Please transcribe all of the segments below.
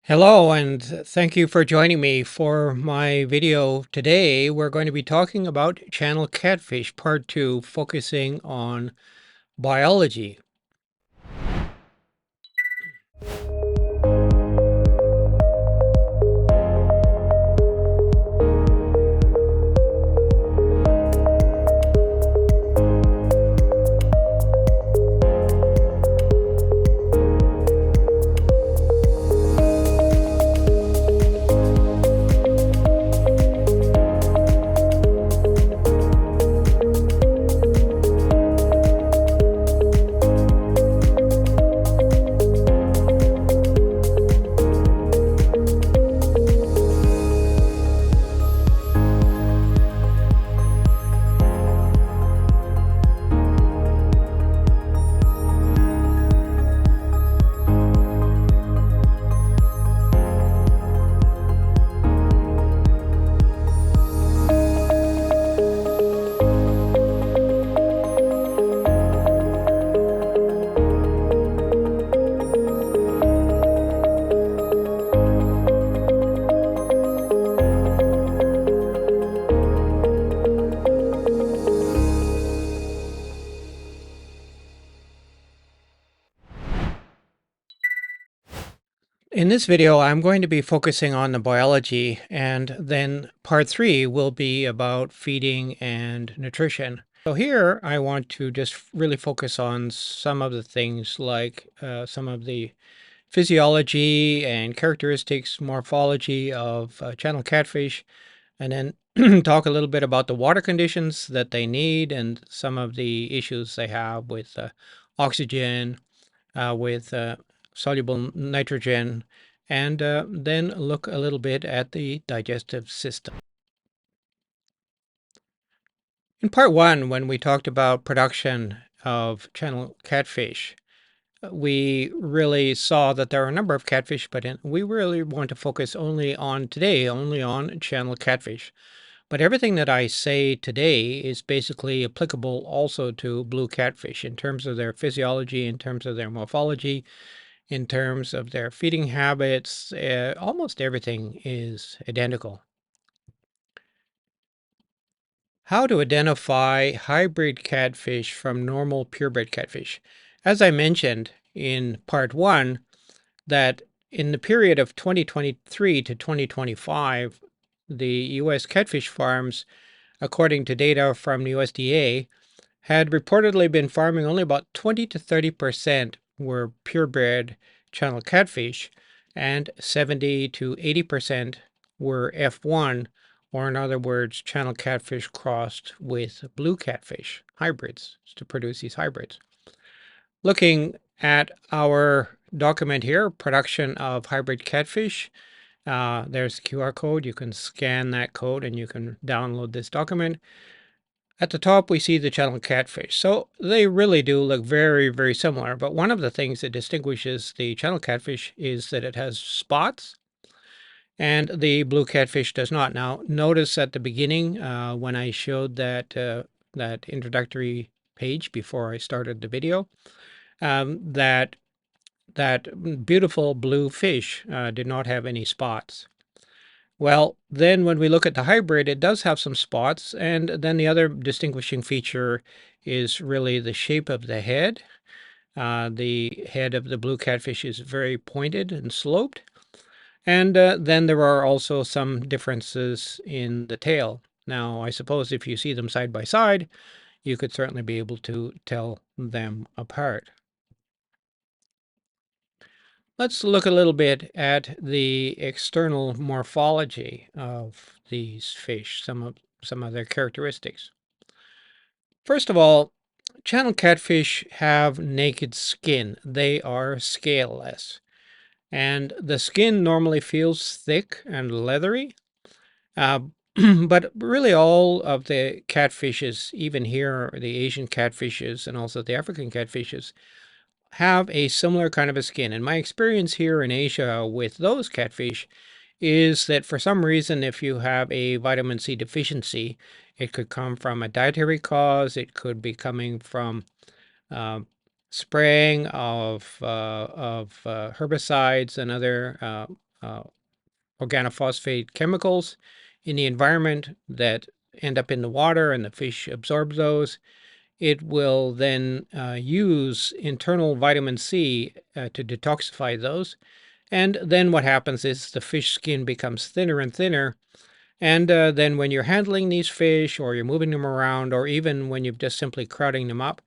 Hello, and thank you for joining me for my video today. We're going to be talking about channel catfish part 2, focusing on biology. In this video, I'm going to be focusing on the biology, and then part 3 will be about feeding and nutrition. So here, I want to just really focus on some of the things like some of the physiology and characteristics, morphology of channel catfish, and then talk a little bit about the water conditions that they need and some of the issues they have with oxygen, with soluble nitrogen, and then look a little bit at the digestive system. In part 1, when we talked about production of channel catfish, we really saw that there are a number of catfish, but we really want to focus only on channel catfish. But everything that I say today is basically applicable also to blue catfish in terms of their physiology, in terms of their morphology, in terms of their feeding habits. Almost everything is identical. How to identify hybrid catfish from normal purebred catfish. As I mentioned in part 1, that in the period of 2023 to 2025, the U.S. catfish farms, according to data from the USDA, had reportedly been farming only about 20 to 30% were purebred channel catfish, and 70 to 80% were F1, or in other words, channel catfish crossed with blue catfish hybrids to produce these hybrids. Looking at our document here, production of hybrid catfish, there's the QR code. You can scan that code and you can download this document. At the top, we see the channel catfish. So they really do look very, very similar. But one of the things that distinguishes the channel catfish is that it has spots, and the blue catfish does not. Now, notice at the beginning, when I showed that introductory page before I started the video, that beautiful blue fish did not have any spots. Well, then when we look at the hybrid, it does have some spots, and then the other distinguishing feature is really the shape of the head. The head of the blue catfish is very pointed and sloped, and then there are also some differences in the tail. Now, I suppose if you see them side by side, you could certainly be able to tell them apart. Let's look a little bit at the external morphology of these fish, some of their characteristics. First of all, channel catfish have naked skin. They are scaleless, and the skin normally feels thick and leathery. But really all of the catfishes, even here, the Asian catfishes and also the African catfishes, have a similar kind of a skin. And my experience here in Asia with those catfish is that for some reason, if you have a vitamin C deficiency, it could come from a dietary cause. It could be coming from spraying of herbicides and other organophosphate chemicals in the environment that end up in the water, and the fish absorbs those. It will then use internal vitamin C to detoxify those. And then what happens is the fish skin becomes thinner and thinner. And then when you're handling these fish, or you're moving them around, or even when you're just simply crowding them up,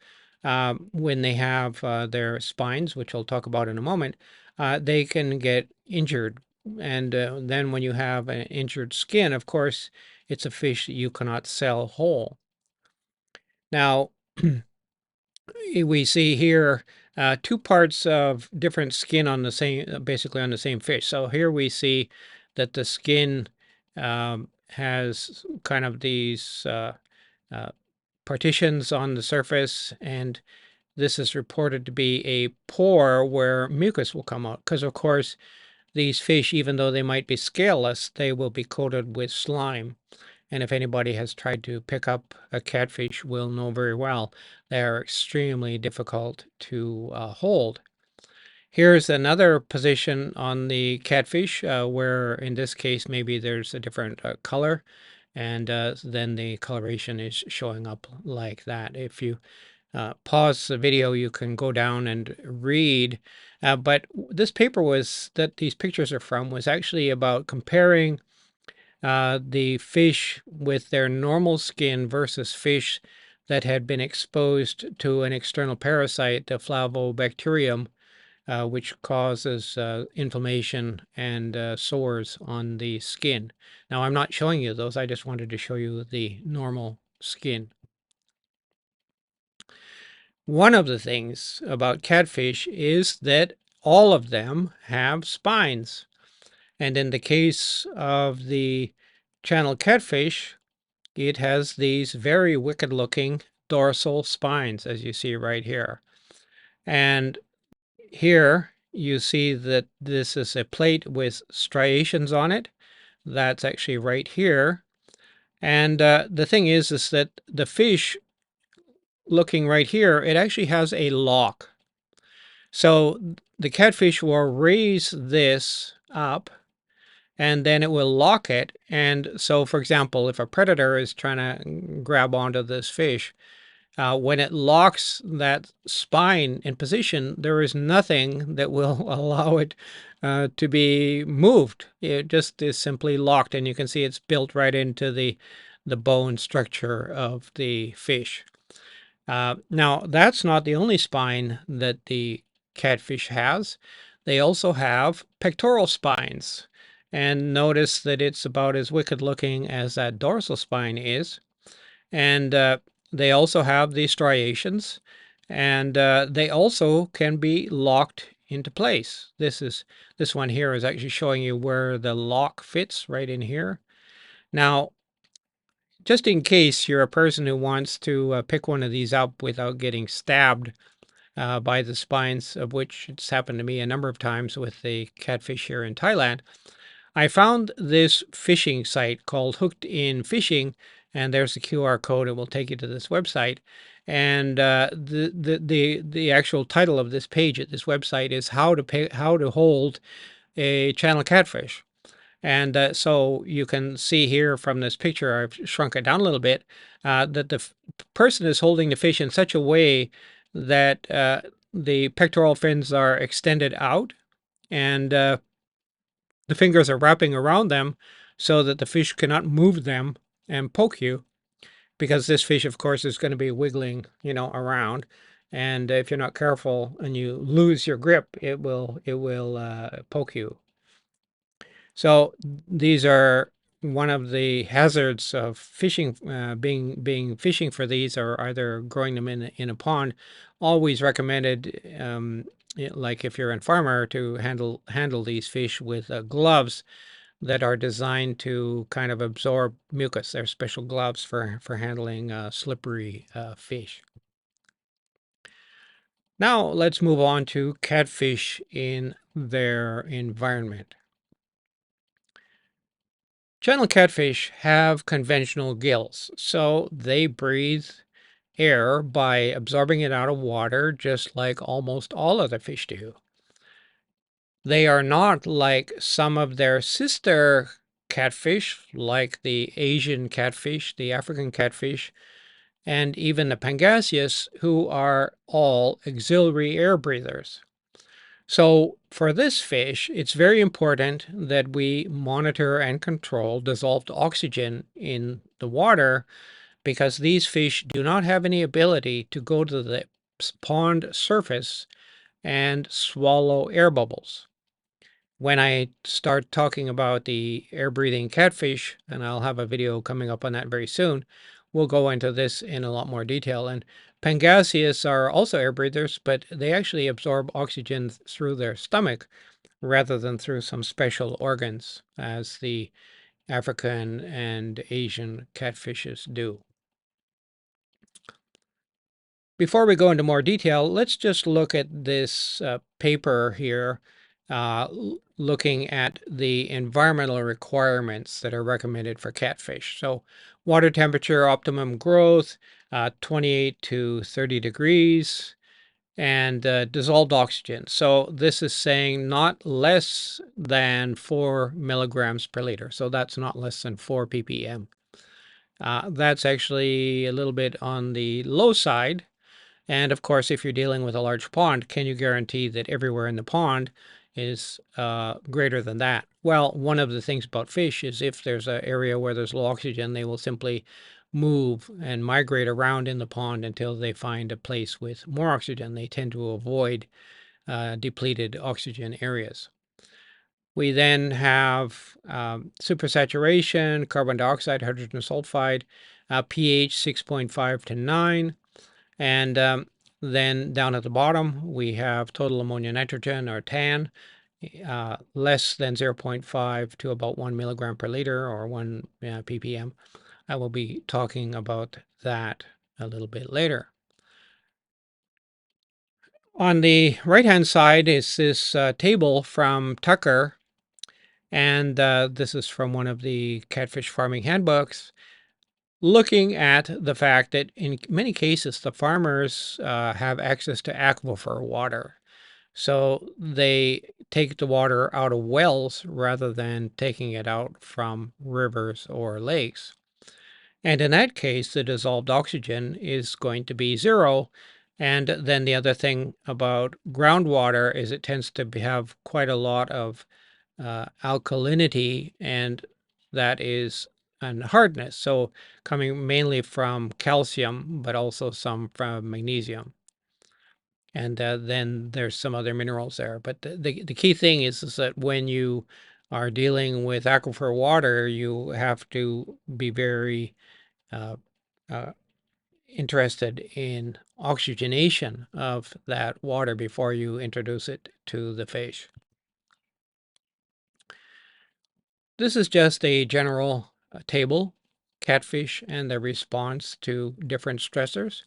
when they have their spines, which I'll talk about in a moment, they can get injured. And then when you have an injured skin, of course, it's a fish that you cannot sell whole. Now, we see here two parts of different skin on the same, basically on the same fish. So here we see that the skin has kind of these uh, partitions on the surface, and this is reported to be a pore where mucus will come out. Because of course, these fish, even though they might be scaleless, they will be coated with slime. And if anybody has tried to pick up a catfish, will know very well they are extremely difficult to hold. Here's another position on the catfish where in this case maybe there's a different color, and then the coloration is showing up like that. If you pause the video, you can go down and read. But this paper was that these pictures are from was actually about comparing the fish with their normal skin versus fish that had been exposed to an external parasite, the flavobacterium, which causes inflammation and sores on the skin. Now, I'm not showing you those. I just wanted to show you the normal skin. One of the things about catfish is that all of them have spines. And in the case of the channel catfish, it has these very wicked looking dorsal spines, as you see right here. And here you see that this is a plate with striations on it. That's actually right here. And the thing is that the fish looking right here, it actually has a lock. So the catfish will raise this up, and then it will lock it. And so, for example, if a predator is trying to grab onto this fish, when it locks that spine in position, there is nothing that will allow it to be moved. It just is simply locked, and you can see it's built right into the bone structure of the fish. Now, that's not the only spine that the catfish has. They also have pectoral spines. And notice that it's about as wicked looking as that dorsal spine is. And they also have these striations, and they also can be locked into place. This one here is actually showing you where the lock fits right in here. Now, just in case you're a person who wants to pick one of these up without getting stabbed by the spines, of which it's happened to me a number of times with the catfish here in Thailand, I found this fishing site called Hooked in Fishing, and there's a QR code. It will take you to this website. And the actual title of this page at this website is how to hold a channel catfish. And so you can see here from this picture, I've shrunk it down a little bit, that the person is holding the fish in such a way that the pectoral fins are extended out, and the fingers are wrapping around them so that the fish cannot move them and poke you, because this fish, of course, is going to be wiggling, around. And if you're not careful and you lose your grip, it will poke you. So these are one of the hazards of fishing. Being fishing for these, or either growing them in a pond. Always recommended, like if you're a farmer, to handle these fish with gloves that are designed to kind of absorb mucus. They're special gloves for handling slippery fish. Now let's move on to catfish in their environment. Channel catfish have conventional gills, so they breathe air by absorbing it out of water, just like almost all other fish do. They are not like some of their sister catfish, like the Asian catfish, the African catfish, and even the pangasius, who are all auxiliary air breathers. So for this fish, it's very important that we monitor and control dissolved oxygen in the water, because these fish do not have any ability to go to the pond surface and swallow air bubbles. When I start talking about the air-breathing catfish, and I'll have a video coming up on that very soon, we'll go into this in a lot more detail. And pangasius are also air breathers, but they actually absorb oxygen through their stomach rather than through some special organs, as the African and Asian catfishes do. Before we go into more detail, let's just look at this paper here, looking at the environmental requirements that are recommended for catfish. So water temperature, optimum growth, 28 to 30 degrees, and dissolved oxygen. So this is saying not less than 4 milligrams per liter. So that's not less than 4 ppm. That's actually a little bit on the low side. And of course, if you're dealing with a large pond, can you guarantee that everywhere in the pond is greater than that? Well, one of the things about fish is if there's an area where there's low oxygen, they will simply move and migrate around in the pond until they find a place with more oxygen. They tend to avoid depleted oxygen areas. We then have supersaturation, carbon dioxide, hydrogen sulfide, pH 6.5 to 9. And then down at the bottom, we have total ammonia nitrogen, or TAN, less than 0.5 to about 1 milligram per liter, or 1 ppm. I will be talking about that a little bit later. On the right-hand side is this table from Tucker, and this is from one of the catfish farming handbooks, looking at the fact that in many cases the farmers have access to aquifer water. So they take the water out of wells rather than taking it out from rivers or lakes. And in that case, the dissolved oxygen is going to be zero. And then the other thing about groundwater is it tends to have quite a lot of alkalinity, and that is and hardness. So coming mainly from calcium, but also some from magnesium. And then there's some other minerals there. But the key thing is that when you are dealing with aquifer water, you have to be very uh, uh, interested in oxygenation of that water before you introduce it to the fish. This is just a general table, catfish and their response to different stressors.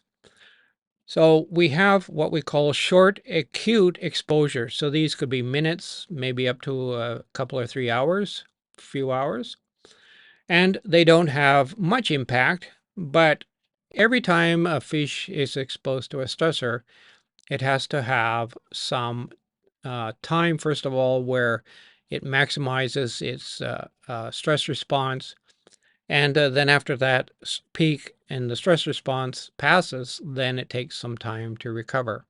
So we have what we call short acute exposure. So these could be minutes, maybe up to a couple or 3 hours, few hours. And they don't have much impact, but every time a fish is exposed to a stressor, it has to have some time, first of all, where it maximizes its stress response. And then after that peak and the stress response passes, then it takes some time to recover.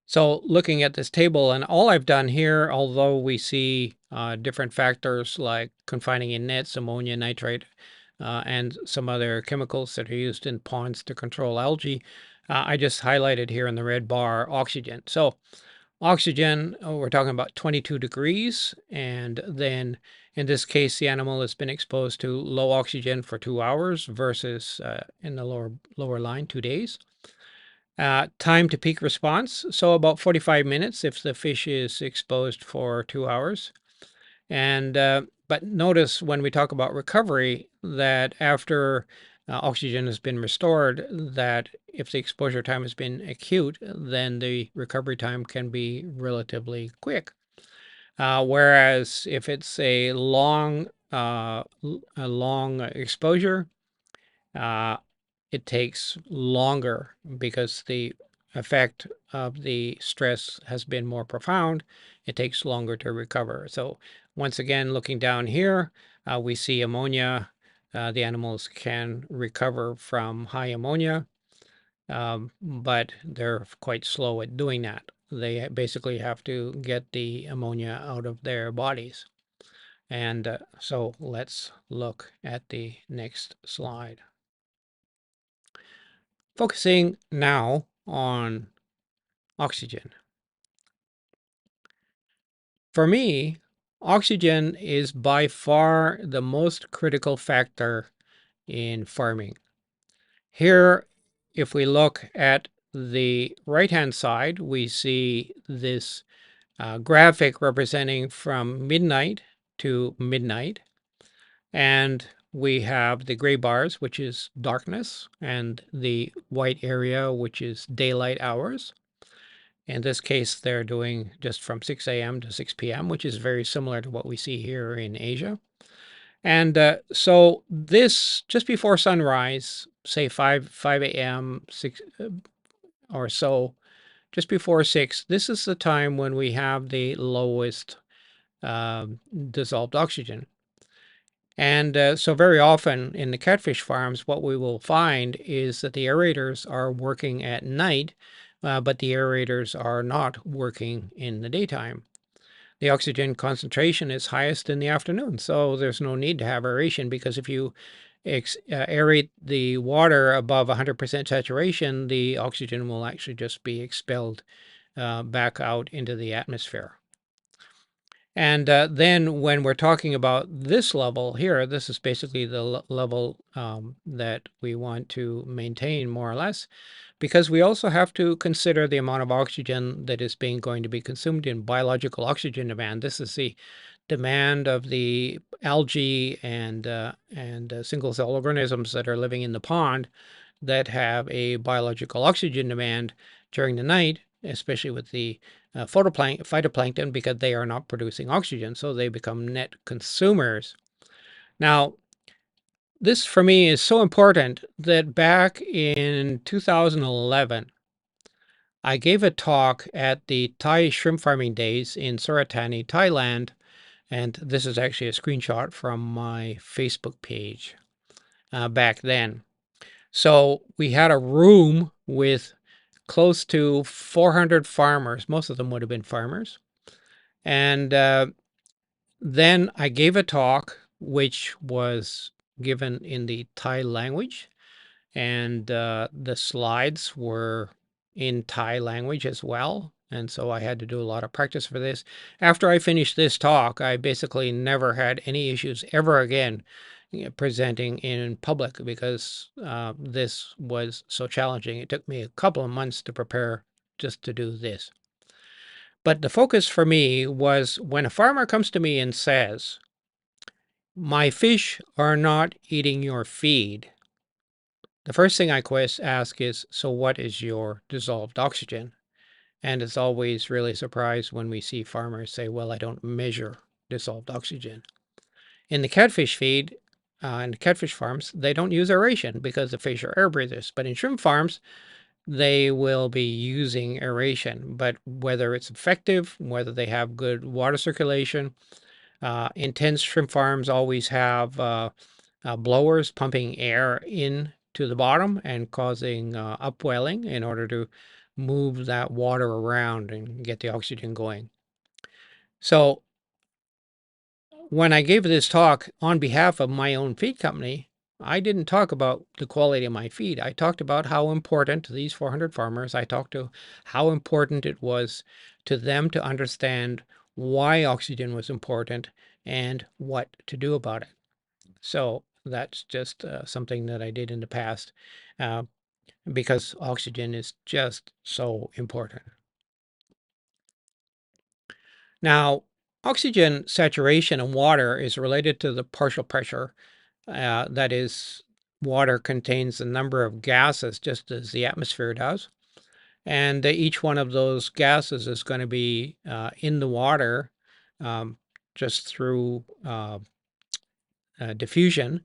So looking at this table, and all I've done here, although we see different factors like confining in nets, ammonia, nitrate, and some other chemicals that are used in ponds to control algae, I just highlighted here in the red bar oxygen. So oxygen, we're talking about 22 degrees, and then in this case, the animal has been exposed to low oxygen for 2 hours versus in the lower line, 2 days. Time to peak response, so about 45 minutes if the fish is exposed for 2 hours. And but notice when we talk about recovery that after oxygen has been restored, that if the exposure time has been acute, then the recovery time can be relatively quick. Whereas if it's a long exposure, it takes longer because the effect of the stress has been more profound, it takes longer to recover. So once again, looking down here, we see ammonia. The animals can recover from high ammonia, but they're quite slow at doing that. They basically have to get the ammonia out of their bodies. And so let's look at the next slide. Focusing now on oxygen. For me, oxygen is by far the most critical factor in farming. Here, if we look at the right-hand side, we see this graphic representing from midnight to midnight. And we have the gray bars, which is darkness, and the white area, which is daylight hours. In this case, they're doing just from 6 a.m. to 6 p.m., which is very similar to what we see here in Asia. And so this, just before sunrise, say 5 a.m., 6 or so, just before 6, this is the time when we have the lowest dissolved oxygen. And so very often in the catfish farms, what we will find is that the aerators are working at night, but the aerators are not working in the daytime. The oxygen concentration is highest in the afternoon, so there's no need to have aeration, because if you aerate the water above 100% saturation, the oxygen will actually just be expelled back out into the atmosphere. And then when we're talking about this level here, this is basically the level that we want to maintain more or less, because we also have to consider the amount of oxygen that is going to be consumed in biological oxygen demand. This is the demand of the algae and single cell organisms that are living in the pond that have a biological oxygen demand during the night, especially with the phytoplankton, because they are not producing oxygen, so they become net consumers. Now, this for me is so important that back in 2011, I gave a talk at the Thai shrimp farming days in Suratani, Thailand, and this is actually a screenshot from my Facebook page back then. So we had a room with close to 400 farmers. Most of them would have been farmers. And then I gave a talk, which was given in the Thai language, and the slides were in Thai language as well. And so I had to do a lot of practice for this. After I finished this talk, I basically never had any issues ever again presenting in public, because this was so challenging. It took me a couple of months to prepare just to do this. But the focus for me was when a farmer comes to me and says, "My fish are not eating your feed," the first thing I ask is, "So what is your dissolved oxygen?" And it's always really surprised when we see farmers say, "Well, I don't measure dissolved oxygen." In the catfish feed, in the catfish farms, they don't use aeration because the fish are air breathers. But in shrimp farms, they will be using aeration. But whether it's effective, whether they have good water circulation, intense shrimp farms always have blowers pumping air in to the bottom and causing upwelling in order to move that water around and get the oxygen going. So when I gave this talk on behalf of my own feed company, I didn't talk about the quality of my feed. I talked about how important to these 400 farmers, I talked to how important it was to them to understand why oxygen was important and what to do about it. So that's just something that I did in the past uh, because oxygen is just so important. Now, oxygen saturation in water is related to the partial pressure. That is, water contains a number of gases just as the atmosphere does. And each one of those gases is going to be in the water um, just through diffusion.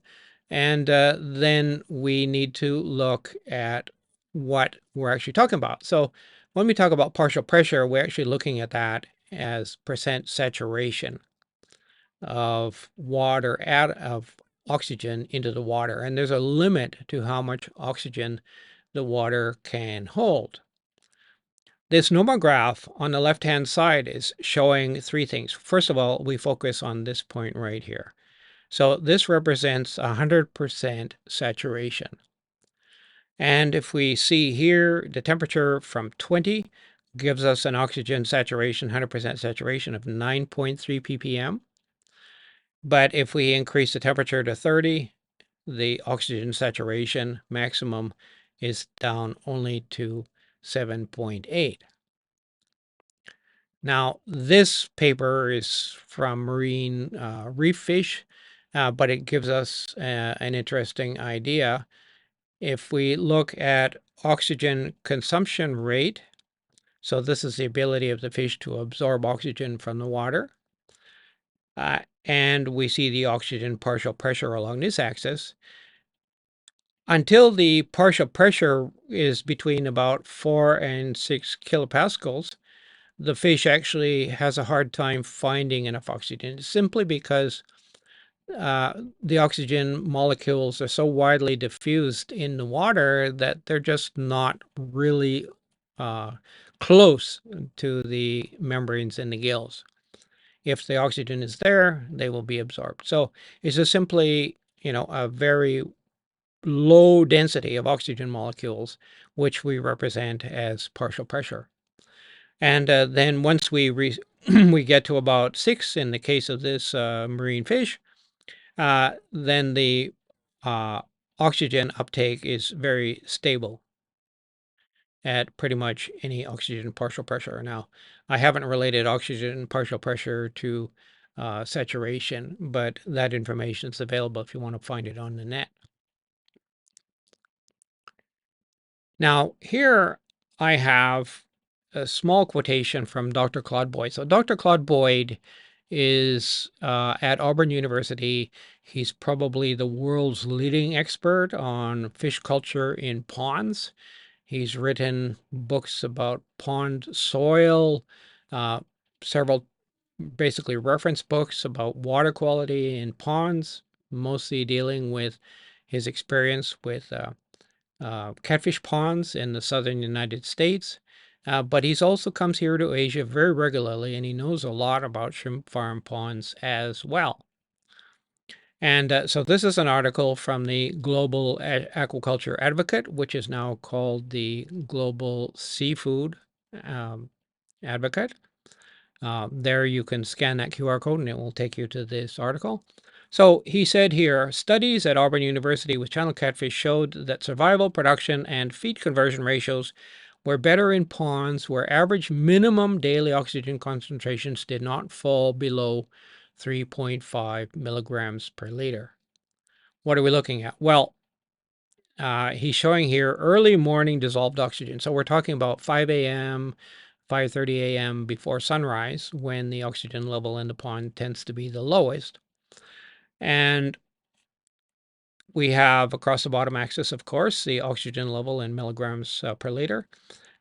And then we need to look at what we're actually talking about. So when we talk about partial pressure, we're actually looking at that as percent saturation of water out of oxygen into the water. And there's a limit to how much oxygen the water can hold. This normal graph on the left-hand side is showing three things. First of all, we focus on this point right here. So this represents 100% saturation. And if we see here, the temperature from 20 gives us an oxygen saturation, 100% saturation of 9.3 ppm. But if we increase the temperature to 30, the oxygen saturation maximum is down only to 7.8. Now, this paper is from marine reef fish, but it gives us an interesting idea. If we look at oxygen consumption rate, so this is the ability of the fish to absorb oxygen from the water, and we see the oxygen partial pressure along this axis. Until the partial pressure is between about 4 and 6 kilopascals, the fish actually has a hard time finding enough oxygen simply because the oxygen molecules are so widely diffused in the water that they're just not really close to the membranes in the gills. If the oxygen is there, they will be absorbed. So it's just simply, a very low density of oxygen molecules, which we represent as partial pressure. And then once we we get to about 6 in the case of this marine fish, then the oxygen uptake is very stable at pretty much any oxygen partial pressure. Now, I haven't related oxygen partial pressure to saturation, but that information is available if you want to find it on the net. Now, here I have a small quotation from Dr. Claude Boyd. So Dr. Claude Boyd is at Auburn University. He's probably the world's leading expert on fish culture in ponds. He's written books about pond soil, several basically reference books about water quality in ponds, mostly dealing with his experience with catfish ponds in the southern United States. But he's also comes here to Asia very regularly, and he knows a lot about shrimp farm ponds as well. And so this is an article from the Global Aquaculture Advocate, which is now called the Global Seafood Advocate. There you can scan that QR code and it will take you to this article. So he said here, studies at Auburn University with channel catfish showed that survival, production, and feed conversion ratios were better in ponds where average minimum daily oxygen concentrations did not fall below 3.5 milligrams per liter. What are we looking at? Well, he's showing here early morning dissolved oxygen. So we're talking about 5 a.m., 5:30 a.m. before sunrise, when the oxygen level in the pond tends to be the lowest. And we have across the bottom axis, of course, the oxygen level in milligrams per liter.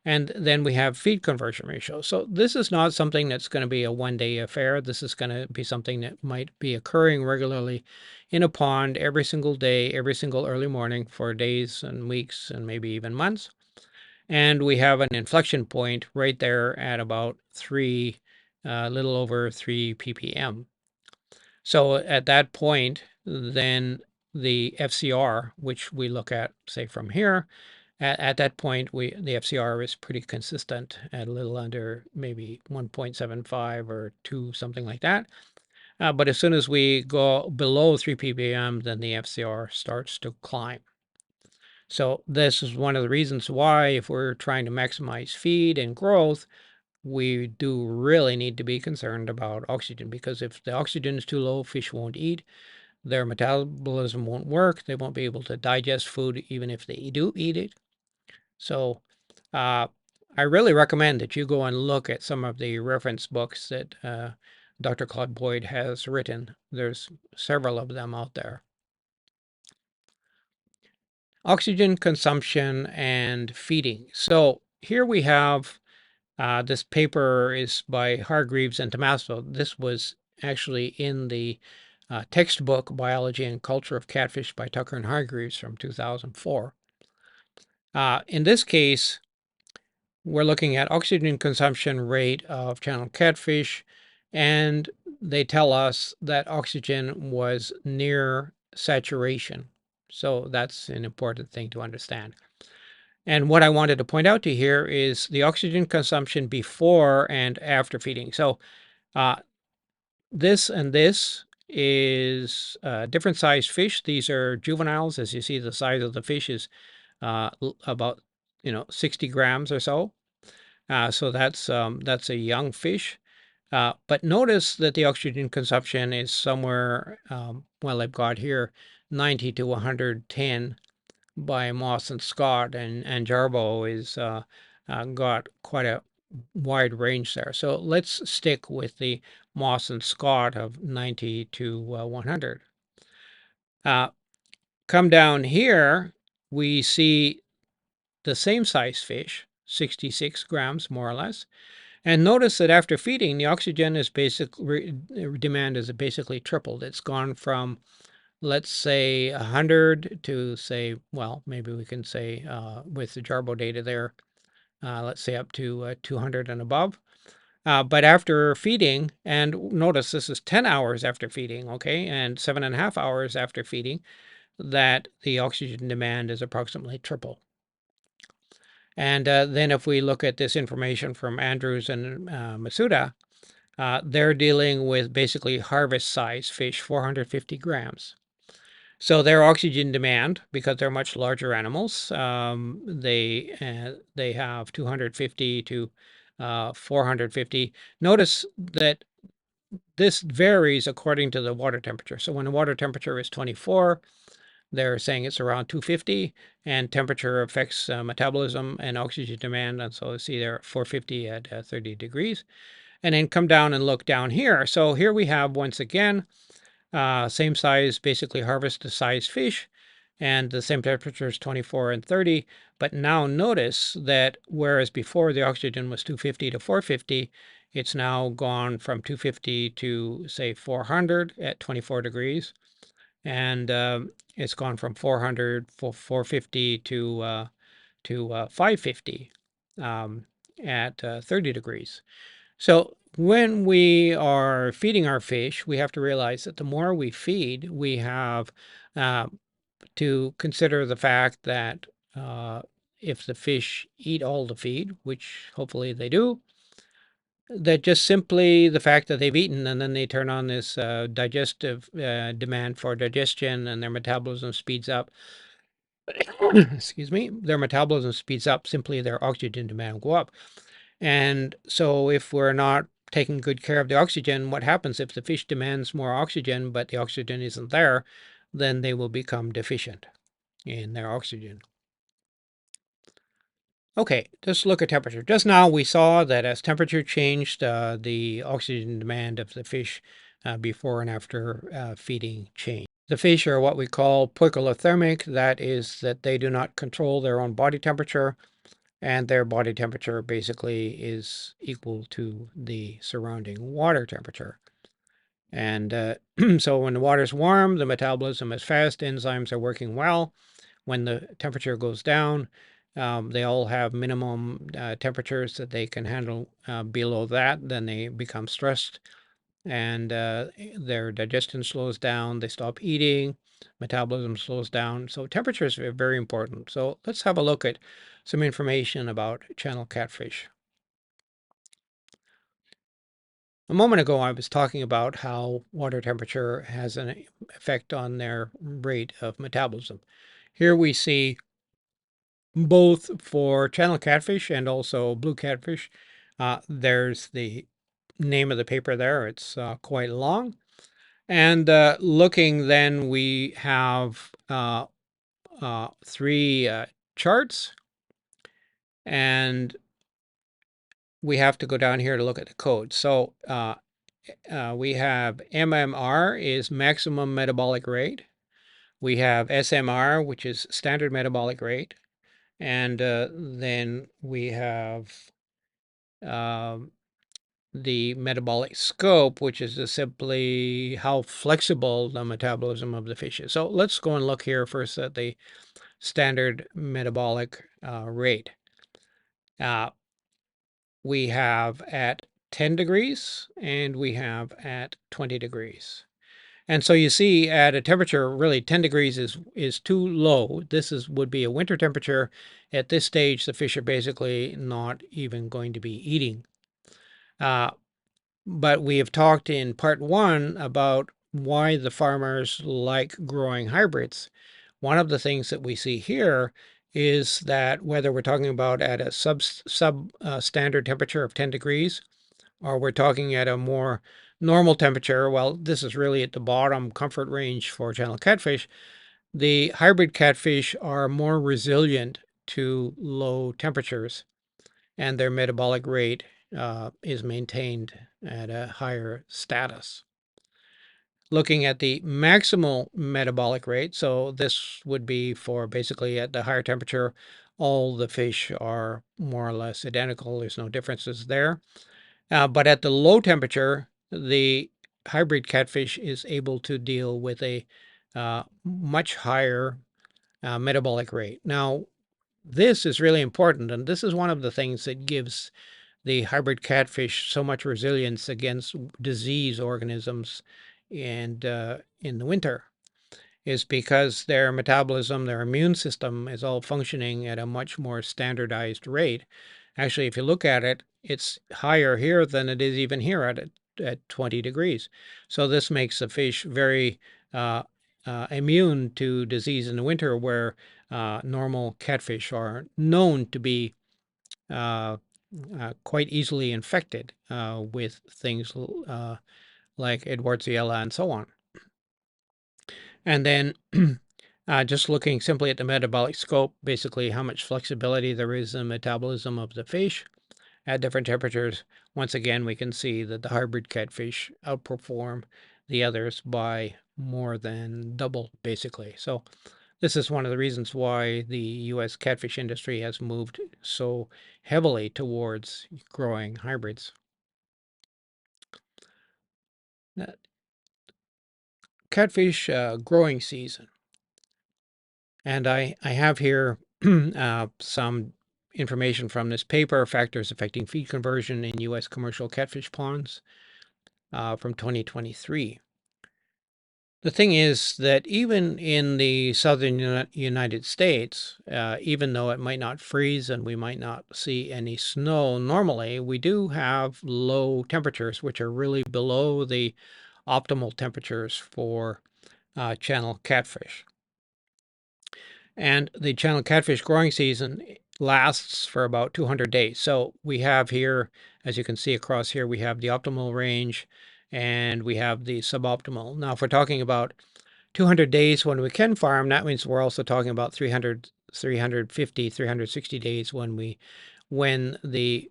And then we have feed conversion ratio. So this is not something that's going to be a one-day affair. This is going to be something that might be occurring regularly in a pond every single day, every single early morning for days and weeks and maybe even months. And we have an inflection point right there at about little over 3 ppm. So at that point, then the FCR, which we look at, say from here, at that point, the FCR is pretty consistent at a little under maybe 1.75 or 2, something like that. But as soon as we go below 3 ppm, then the FCR starts to climb. So this is one of the reasons why, if we're trying to maximize feed and growth, we do really need to be concerned about oxygen, because if the oxygen is too low, fish won't eat. Their metabolism won't work. They won't be able to digest food even if they do eat it. So I really recommend that you go and look at some of the reference books that Dr. Claude Boyd has written. There's several of them out there. Oxygen consumption and feeding. So here we have this paper is by Hargreaves and Tomaso. This was actually in the textbook Biology and Culture of Catfish by Tucker and Hargreaves from 2004. In this case, we're looking at oxygen consumption rate of channel catfish, and they tell us that oxygen was near saturation. So that's an important thing to understand. And what I wanted to point out to you here is the oxygen consumption before and after feeding. So uh, this and this is different sized fish. These are juveniles. As you see, the size of the fish is about 60 grams or so. So that's a young fish. But notice that the oxygen consumption is somewhere, well, I've got here 90 to 110 by Moss and Scott, and Jarbo is got quite a wide range there. So let's stick with the Moss and Scott of 90 to 100. Come down here, we see the same size fish, 66 grams more or less. And notice that after feeding, the oxygen is basically demand is basically tripled. It's gone from, let's say, 100 to say, well, maybe we can say with the Jarbo data there, let's say up to 200 and above. But after feeding, and notice this is 10 hours after feeding, okay, and 7.5 hours after feeding, that the oxygen demand is approximately triple. And then if we look at this information from Andrews and Masuda, they're dealing with basically harvest size fish, 450 grams. So their oxygen demand, because they're much larger animals, they have 250 to 450. Notice that this varies according to the water temperature. So when the water temperature is 24, they're saying it's around 250, and temperature affects metabolism and oxygen demand. And so see there 450 at 30 degrees. And then come down and look down here. So here we have, once again, same size, basically harvest size fish, and the same temperatures 24 and 30. But now notice that whereas before the oxygen was 250 to 450, it's now gone from 250 to say 400 at 24 degrees. And it's gone from 450 to 550 at 30 degrees. So when we are feeding our fish, we have to realize that the more we feed, we have uh, to consider the fact that if the fish eat all the feed, which hopefully they do, that just simply the fact that they've eaten and then they turn on this digestive demand for digestion, and their metabolism speeds up. Excuse me, their metabolism speeds up, simply their oxygen demand will go up. And so if we're not taking good care of the oxygen, what happens if the fish demands more oxygen, but the oxygen isn't there? Then they will become deficient in their oxygen. Okay, just look at temperature. Just now we saw that as temperature changed, the oxygen demand of the fish before and after feeding changed. The fish are what we call poikilothermic. That is that they do not control their own body temperature, and their body temperature basically is equal to the surrounding water temperature. And so when the water's warm, the metabolism is fast, enzymes are working well. When the temperature goes down, they all have minimum temperatures that they can handle. Below that, then they become stressed, and their digestion slows down. They stop eating, metabolism slows down. So temperatures are very important. So let's have a look at some information about channel catfish. A moment ago, I was talking about how water temperature has an effect on their rate of metabolism. Here we see both for channel catfish and also blue catfish. There's the name of the paper there. It's quite long. And looking then, we have three charts, and we have to go down here to look at the code. So we have MMR is maximum metabolic rate. We have SMR, which is standard metabolic rate. And then we have um, the metabolic scope, which is just simply how flexible the metabolism of the fish is. So let's go and look here first at the standard metabolic rate. We have at 10 degrees and we have at 20 degrees. And so you see at a temperature, really 10 degrees is too low. Would be a winter temperature. At this stage, the fish are basically not even going to be eating. But we have talked in part one about why the farmers like growing hybrids. One of the things that we see here is that whether we're talking about at a standard temperature of 10 degrees, or we're talking at a more normal temperature, well, this is really at the bottom comfort range for channel catfish, the hybrid catfish are more resilient to low temperatures, and their metabolic rate is maintained at a higher status. Looking at the maximal metabolic rate, so this would be for basically at the higher temperature, all the fish are more or less identical. There's no differences there. But at the low temperature, the hybrid catfish is able to deal with a much higher metabolic rate. Now, this is really important, and this is one of the things that gives the hybrid catfish so much resilience against disease organisms and in the winter, is because their metabolism, their immune system is all functioning at a much more standardized rate. Actually, if you look at it, it's higher here than it is even here at 20 degrees. So this makes the fish very immune to disease in the winter, where normal catfish are known to be uh, quite easily infected with things like Edwardsiella and so on. And then just looking simply at the metabolic scope, basically how much flexibility there is in the metabolism of the fish at different temperatures. Once again, we can see that the hybrid catfish outperform the others by more than double, basically. So this is one of the reasons why the U.S. catfish industry has moved so heavily towards growing hybrids. Catfish growing season. And I have here some information from this paper, Factors Affecting Feed Conversion in U.S. Commercial Catfish Ponds from 2023. The thing is that even in the southern United States, even though it might not freeze and we might not see any snow normally, we do have low temperatures, which are really below the optimal temperatures for channel catfish. And the channel catfish growing season lasts for about 200 days. So we have here, as you can see across here, we have the optimal range and we have the suboptimal. Now, if we're talking about 200 days when we can farm, that means we're also talking about 300, 350, 360 days when the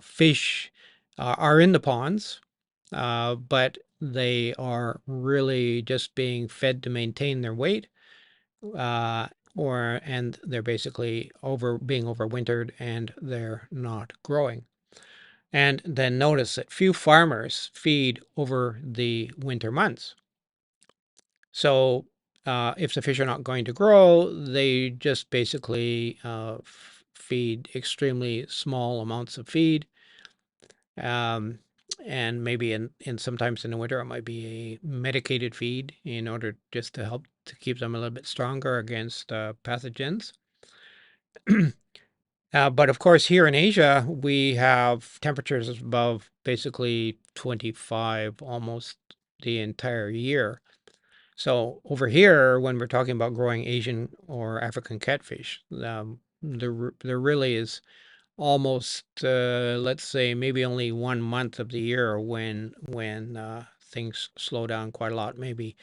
fish are in the ponds, but they are really just being fed to maintain their weight, and they're basically being overwintered and they're not growing. And then notice that few farmers feed over the winter months. So if the fish are not going to grow, they just basically feed extremely small amounts of feed. And maybe sometimes in the winter, it might be a medicated feed in order just to help to keep them a little bit stronger against pathogens. But of course, here in Asia, we have temperatures above basically 25 almost the entire year. So over here, when we're talking about growing Asian or African catfish, there really is almost, let's say, maybe only 1 month of the year when things slow down quite a lot. Maybe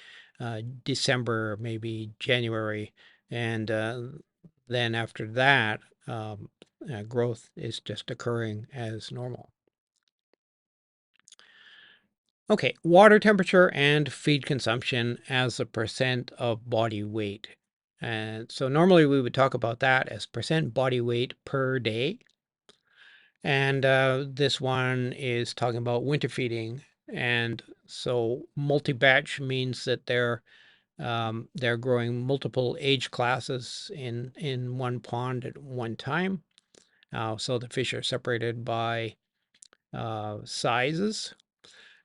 December, maybe January, and then after that, growth is just occurring as normal. Okay, water temperature and feed consumption as a percent of body weight. And so normally we would talk about that as percent body weight per day. And this one is talking about winter feeding. And so multi-batch means that they're growing multiple age classes in one pond at one time. So the fish are separated by sizes.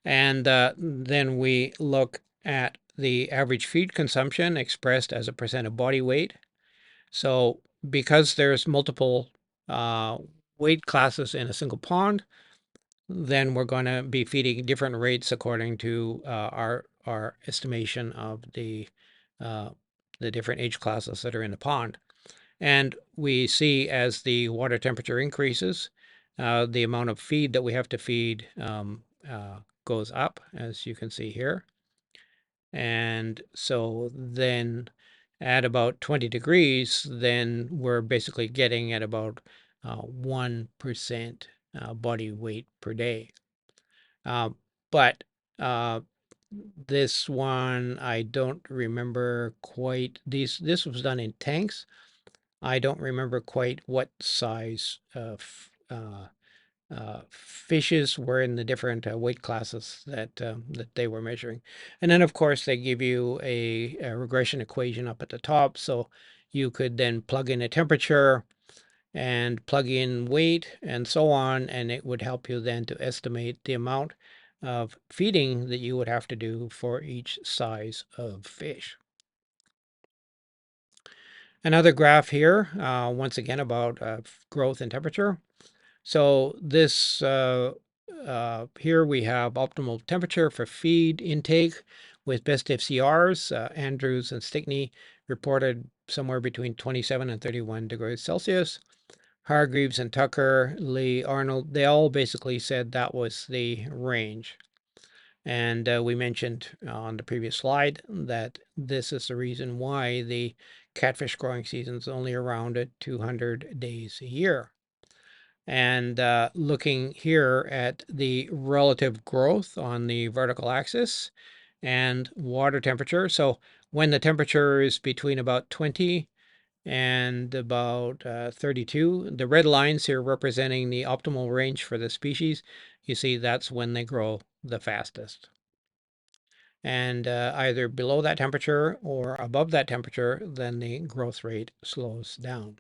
And then we look at the average feed consumption expressed as a percent of body weight. So because there's multiple uh, weight classes in a single pond, then we're going to be feeding different rates according to our estimation of the different age classes that are in the pond. And we see as the water temperature increases, the amount of feed that we have to feed goes up, as you can see here. And so then at about 20 degrees, then we're basically getting at about 1% body weight per day. Uh, but this one, I don't remember quite. This was done in tanks. I don't remember quite what size fishes were in the different weight classes that they were measuring. And then, of course, they give you a regression equation up at the top. So you could then plug in a temperature and plug in weight and so on, and it would help you then to estimate the amount of feeding that you would have to do for each size of fish. Another graph here, once again about growth and temperature. So this here we have optimal temperature for feed intake with best FCRs. Andrews and Stickney reported somewhere between 27 and 31 degrees Celsius. Hargreaves and Tucker, Lee, Arnold, they all basically said that was the range. And we mentioned on the previous slide that this is the reason why the catfish growing season is only around at 200 days a year. And looking here at the relative growth on the vertical axis and water temperature. So when the temperature is between about 20 and about 32, the red lines here representing the optimal range for the species, you see that's when they grow the fastest. And either below that temperature or above that temperature, then the growth rate slows down.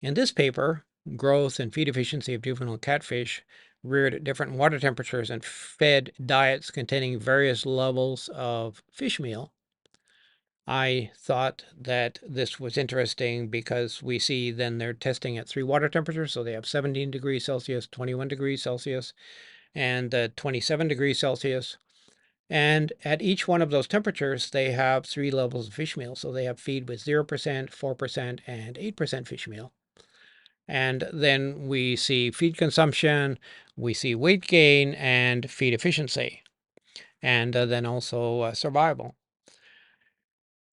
In this paper, growth and feed efficiency of juvenile catfish reared at different water temperatures and fed diets containing various levels of fish meal. I thought that this was interesting because we see then they're testing at 3 water temperatures. So they have 17 degrees Celsius, 21 degrees Celsius, and 27 degrees Celsius. And at each one of those temperatures, they have 3 levels of fish meal. So they have feed with 0%, 4%, and 8% fish meal. And then we see feed consumption, we see weight gain, and feed efficiency, and then also survival.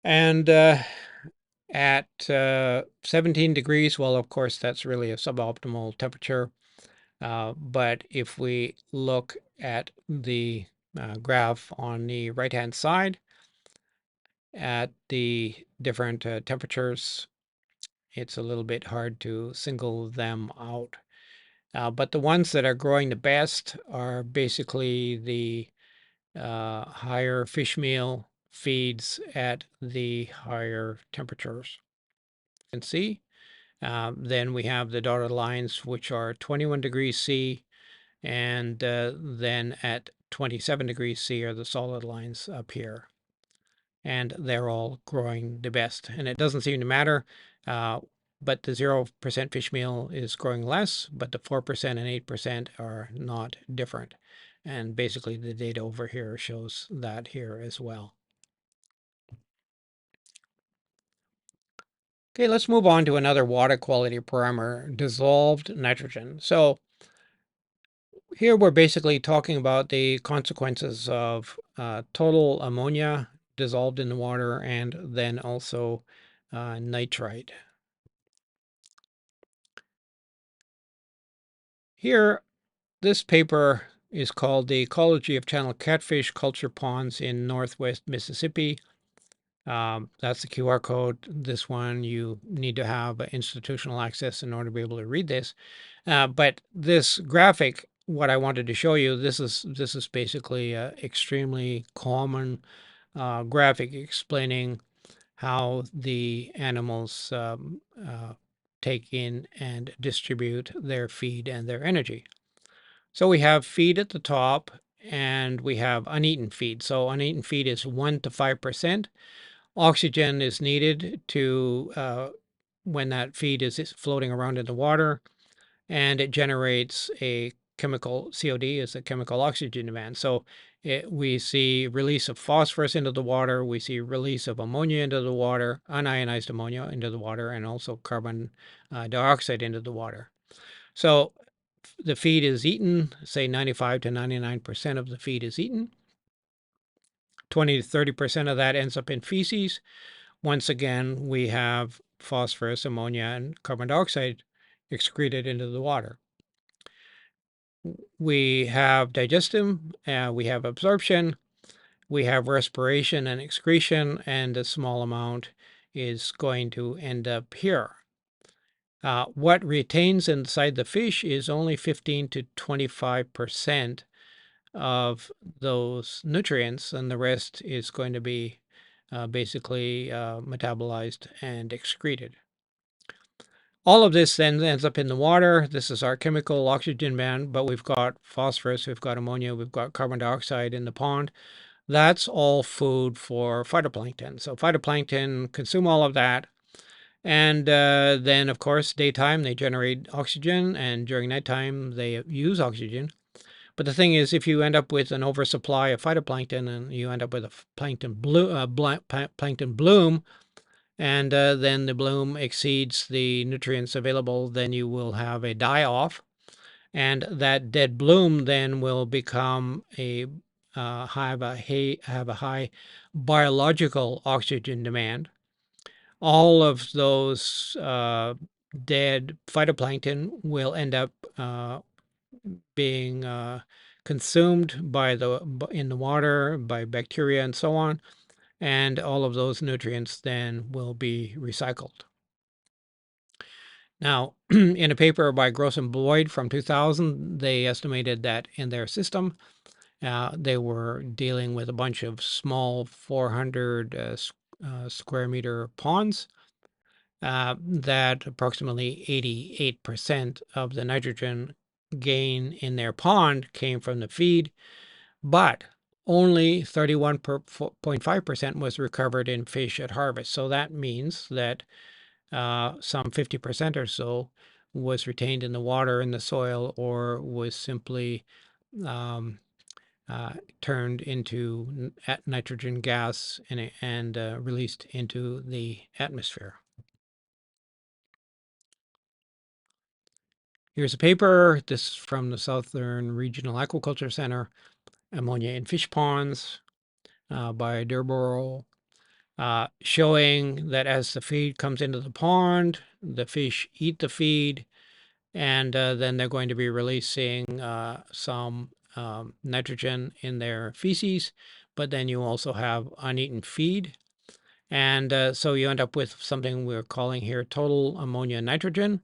And at 17 degrees, well, of course, that's really a suboptimal temperature. But if we look at the graph on the right-hand side at the different temperatures, it's a little bit hard to single them out. But the ones that are growing the best are basically the higher fish meal feeds at the higher temperatures. You can see. Then we have the dotted lines, which are 21 degrees C, and then at 27 degrees C are the solid lines up here. And they're all growing the best. And it doesn't seem to matter, but the 0% fish meal is growing less, but the 4% and 8% are not different. And basically the data over here shows that here as well. Okay, let's move on to another water quality parameter, dissolved nitrogen. So here we're basically talking about the consequences of total ammonia dissolved in the water and then also nitrite. Here this paper is called The Ecology of Channel Catfish Culture Ponds in Northwest Mississippi. That's the QR code. This one, you need to have institutional access in order to be able to read this. But this graphic, what I wanted to show you, this is basically an extremely common graphic explaining how the animals take in and distribute their feed and their energy. So we have feed at the top and we have uneaten feed. So uneaten feed is 1 to 5%. Oxygen is needed to when that feed is floating around in the water, and it generates a chemical COD is a chemical oxygen demand. So we see release of phosphorus into the water, we see release of ammonia into the water, unionized ammonia into the water, and also carbon dioxide into the water. So the feed is eaten, say 95 to 99% of the feed is eaten. 20 to 30% of that ends up in feces. Once again, we have phosphorus, ammonia, and carbon dioxide excreted into the water. We have digestion, we have absorption, we have respiration and excretion, and a small amount is going to end up here. What retains inside the fish is only 15 to 25% of those nutrients, and the rest is going to be basically metabolized and excreted. All of this then ends up in the water. This is our chemical oxygen band, but we've got phosphorus, we've got ammonia, we've got carbon dioxide in the pond. That's all food for phytoplankton. So phytoplankton consume all of that. And then, of course, daytime they generate oxygen, and during nighttime they use oxygen. But the thing is, if you end up with an oversupply of phytoplankton and you end up with a plankton bloom, and then the bloom exceeds the nutrients available, then you will have a die-off, and that dead bloom then will become have a high biological oxygen demand. All of those dead phytoplankton will end up being consumed in the water by bacteria and so on, and all of those nutrients then will be recycled. Now, in a paper by Gross and Boyd from 2000, they estimated that in their system, they were dealing with a bunch of small 400 square meter ponds, that approximately 88% of the nitrogen gain in their pond came from the feed, but only 31.5% was recovered in fish at harvest. So that means that some 50% or so was retained in the water, in the soil, or was simply um, turned into nitrogen gas and released into the atmosphere. Here's a paper. This is from the Southern Regional Aquaculture Center, Ammonia in Fish Ponds by Durborough, showing that as the feed comes into the pond, the fish eat the feed, and then they're going to be releasing some nitrogen in their feces, but then you also have uneaten feed. And so you end up with something we're calling here total ammonia nitrogen.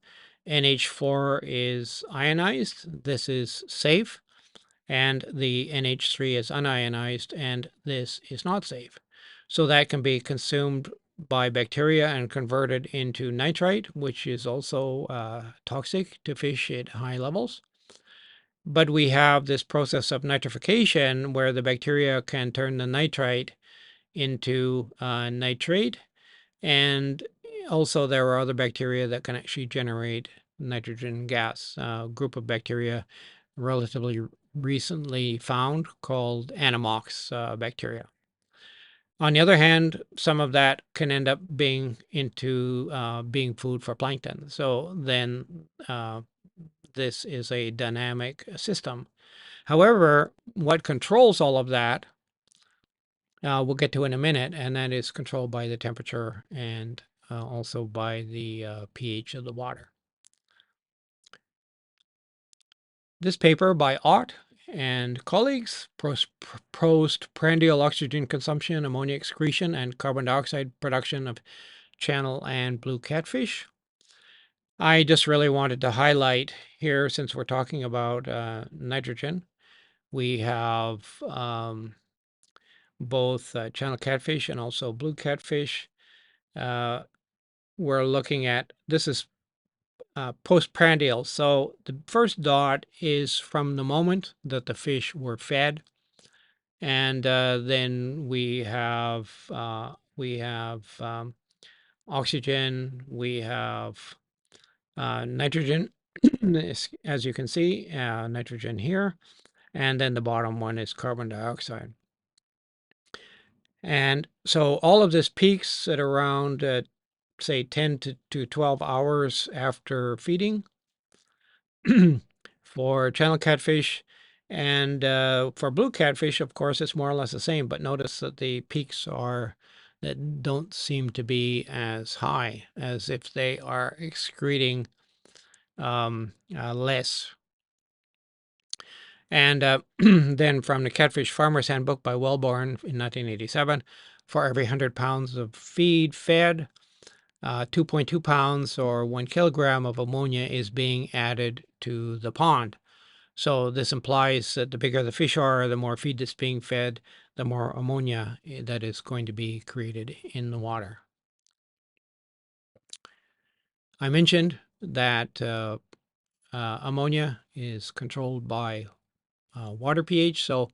NH4 is ionized. This is safe. And the NH3 is unionized, and this is not safe. So that can be consumed by bacteria and converted into nitrite, which is also toxic to fish at high levels. But we have this process of nitrification where the bacteria can turn the nitrite into nitrate. And also there are other bacteria that can actually generate nitrogen gas. A group of bacteria relatively recently found called Anammox bacteria. On the other hand, some of that can end up being being food for plankton. So then this is a dynamic system. However, what controls all of that, we'll get to in a minute, and that is controlled by the temperature and also by the pH of the water. This paper by Ott and colleagues, postprandial oxygen consumption, ammonia excretion, and carbon dioxide production of channel and blue catfish. I just really wanted to highlight here, since we're talking about nitrogen, we have both channel catfish and also blue catfish. Uh, we're looking at, this is postprandial. So the first dot is from the moment that the fish were fed. And then we have oxygen, we have nitrogen, as you can see, nitrogen here, and then the bottom one is carbon dioxide. And so all of this peaks at around, say, 10 to 12 hours after feeding for channel catfish. And for blue catfish, of course, it's more or less the same, but notice that the peaks that don't seem to be as high as if they are excreting less. And then from the Catfish Farmer's Handbook by Wellborn in 1987, for every 100 pounds of feed fed, 2.2 pounds or 1 kilogram of ammonia is being added to the pond. So this implies that the bigger the fish are, the more feed that's being fed, the more ammonia that is going to be created in the water. I mentioned that ammonia is controlled by water pH. So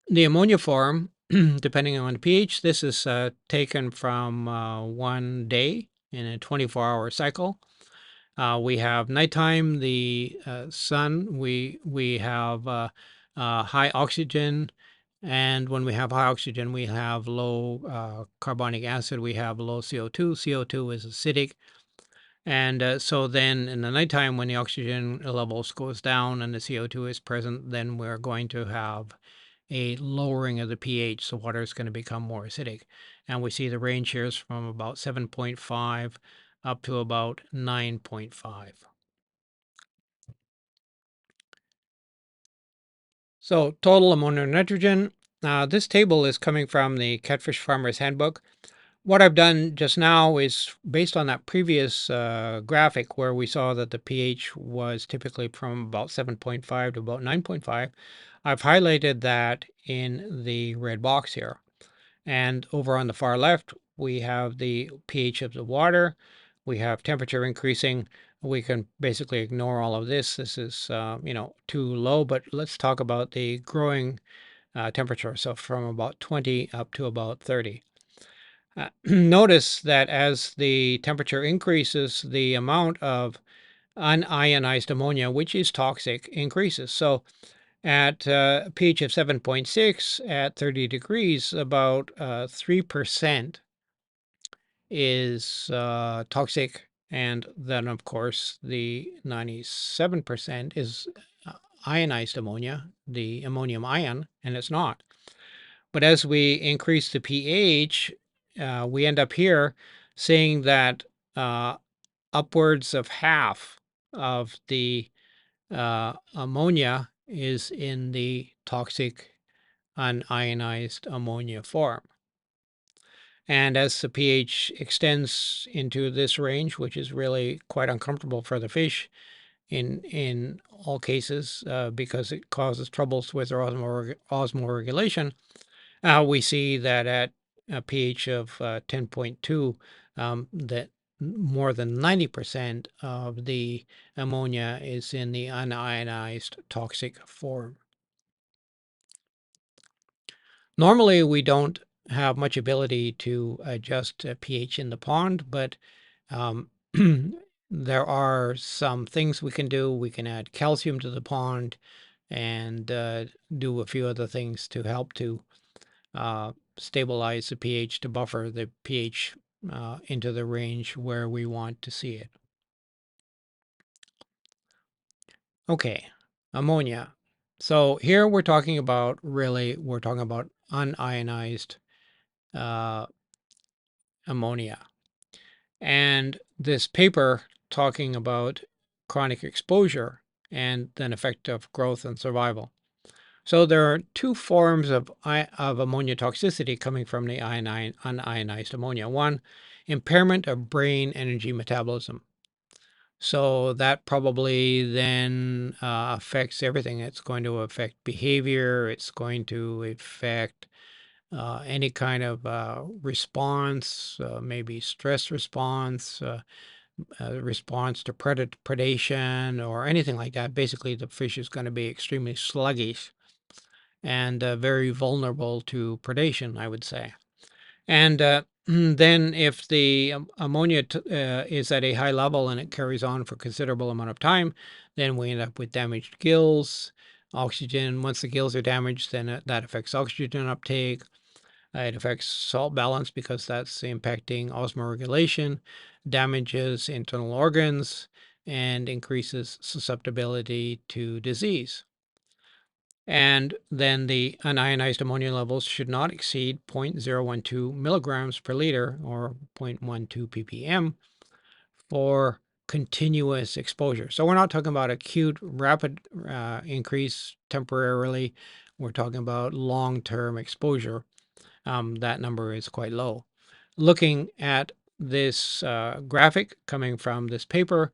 the ammonia form, depending on the pH, this is taken from 1 day in a 24-hour cycle. We have nighttime, the sun, we have high oxygen, and when we have high oxygen, we have low carbonic acid, we have low CO2. CO2 is acidic. And so then in the nighttime, when the oxygen levels goes down and the CO2 is present, then we're going to have a lowering of the pH. So water is going to become more acidic. And we see the range here is from about 7.5 up to about 9.5. So total ammonia and nitrogen. This table is coming from the Catfish Farmer's Handbook. What I've done just now is based on that previous graphic where we saw that the pH was typically from about 7.5 to about 9.5. I've highlighted that in the red box here. And over on the far left, we have the pH of the water. We have temperature increasing. We can basically ignore all of this. This is, too low, but let's talk about the growing temperature. So from about 20 up to about 30. Notice that as the temperature increases, the amount of unionized ammonia, which is toxic, increases. So at a pH of 7.6 at 30 degrees, about 3% is toxic. And then, of course, the 97% is ionized ammonia, the ammonium ion, and it's not. But as we increase the pH, we end up here saying that upwards of half of the ammonia is in the toxic unionized ammonia form. And as the pH extends into this range, which is really quite uncomfortable for the fish in all cases because it causes troubles with their osmoregulation, we see that at a pH of 10.2, that more than 90% of the ammonia is in the unionized toxic form. Normally, we don't have much ability to adjust pH in the pond, but um, there are some things we can do. We can add calcium to the pond and do a few other things to help to stabilize the pH, to buffer the pH into the range where we want to see it. Okay, ammonia. So here we're talking about unionized ammonia. And this paper talking about chronic exposure and then effective growth and survival. So there are two forms of ammonia toxicity coming from the unionized ammonia. One, impairment of brain energy metabolism. So that probably then affects everything. It's going to affect behavior. It's going to affect any kind of response, maybe stress response, response to predation, or anything like that. Basically, the fish is going to be extremely sluggish and very vulnerable to predation, I would say. And then if the ammonia is at a high level and it carries on for a considerable amount of time, then we end up with damaged gills. Oxygen, once the gills are damaged, then that affects oxygen uptake. It affects salt balance because that's impacting osmoregulation, damages internal organs, and increases susceptibility to disease. And then the unionized ammonia levels should not exceed 0.012 milligrams per liter, or 0.12 ppm, for continuous exposure. So we're not talking about acute, rapid increase temporarily. We're talking about long-term exposure. That number is quite low. Looking at this graphic coming from this paper,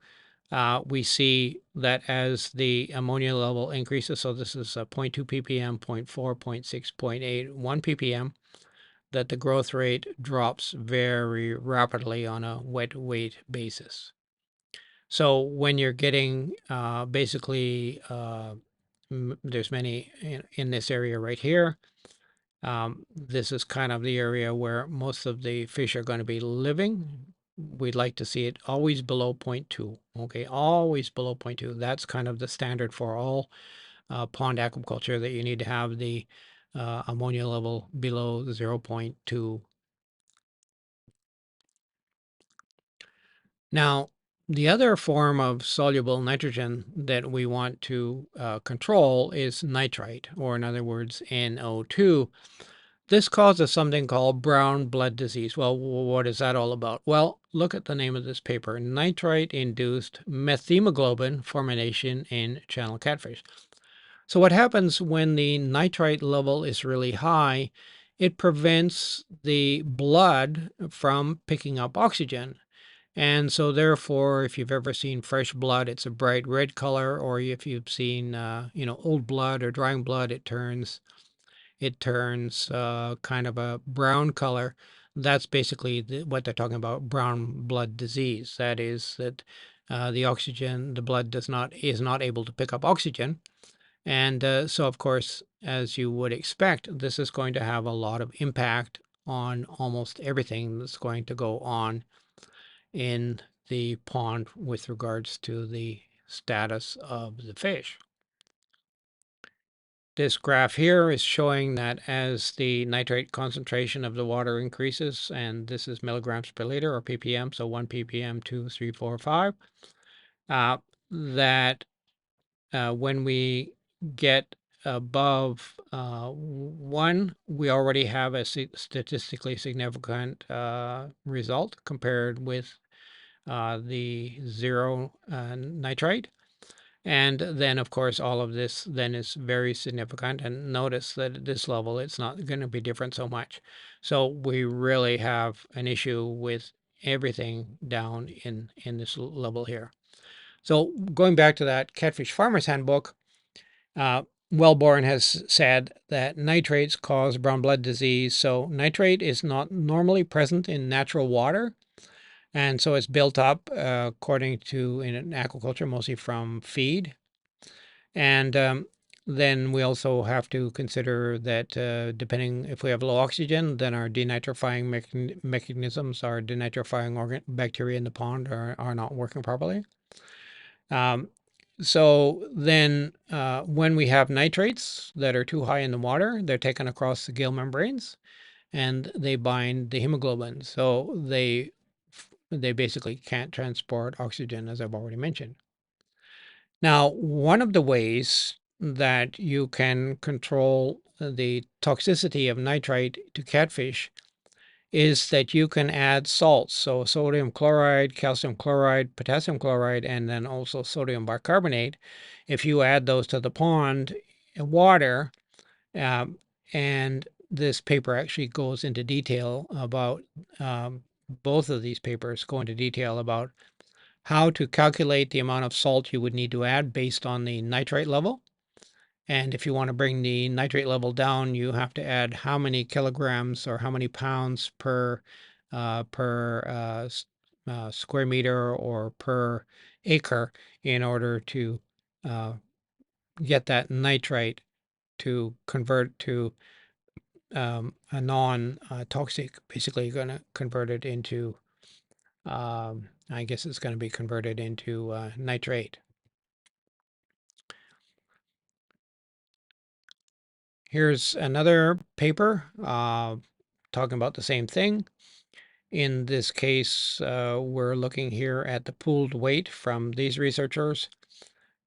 we see that as the ammonia level increases, so this is 0.2 ppm, 0.4, 0.6, 0.8, 1 ppm, that the growth rate drops very rapidly on a wet weight basis. So when you're getting basically, there's many in this area right here. This is kind of the area where most of the fish are going to be living. We'd like to see it always below 0.2. Okay, always below 0.2. That's kind of the standard for all pond aquaculture, that you need to have the ammonia level below 0.2. Now, the other form of soluble nitrogen that we want to control is nitrite, or in other words, NO2. This causes something called brown blood disease. Well, what is that all about? Well, look at the name of this paper: nitrite-induced methemoglobin formation in channel catfish. So what happens when the nitrite level is really high? It prevents the blood from picking up oxygen. And so therefore, if you've ever seen fresh blood, it's a bright red color, or if you've seen, old blood or drying blood, it turns kind of a brown color. That's basically what they're talking about: brown blood disease. That is that the blood is not able to pick up oxygen. And so, of course, as you would expect, this is going to have a lot of impact on almost everything that's going to go on in the pond with regards to the status of the fish. This graph here is showing that as the nitrate concentration of the water increases, and this is milligrams per liter, or ppm, so 1 ppm, 2, 3, 4, 5, that when we get above 1, we already have a statistically significant result compared with the zero nitrate. And then, of course, all of this then is very significant. And notice that at this level, it's not going to be different so much. So we really have an issue with everything down in this level here. So going back to that Catfish Farmer's Handbook, Wellborn has said that nitrates cause brown blood disease. So nitrate is not normally present in natural water. And so it's built up, according to in aquaculture, mostly from feed. And then we also have to consider that depending if we have low oxygen, then our denitrifying mechanisms, our denitrifying bacteria in the pond are not working properly. So then when we have nitrates that are too high in the water, they're taken across the gill membranes and they bind the hemoglobin. So they basically can't transport oxygen, as I've already mentioned. Now, one of the ways that you can control the toxicity of nitrite to catfish is that you can add salts. So sodium chloride, calcium chloride, potassium chloride, and then also sodium bicarbonate. If you add those to the pond water, um, and this paper actually goes into detail about both of these papers go into detail about how to calculate the amount of salt you would need to add based on the nitrite level. And if you want to bring the nitrate level down, you have to add how many kilograms or how many pounds per square meter or per acre in order to uh, get that nitrite to convert to a non-toxic. Basically, you're going to convert it into, I guess it's going to be converted into nitrate. Here's another paper talking about the same thing. In this case, we're looking here at the pooled weight from these researchers.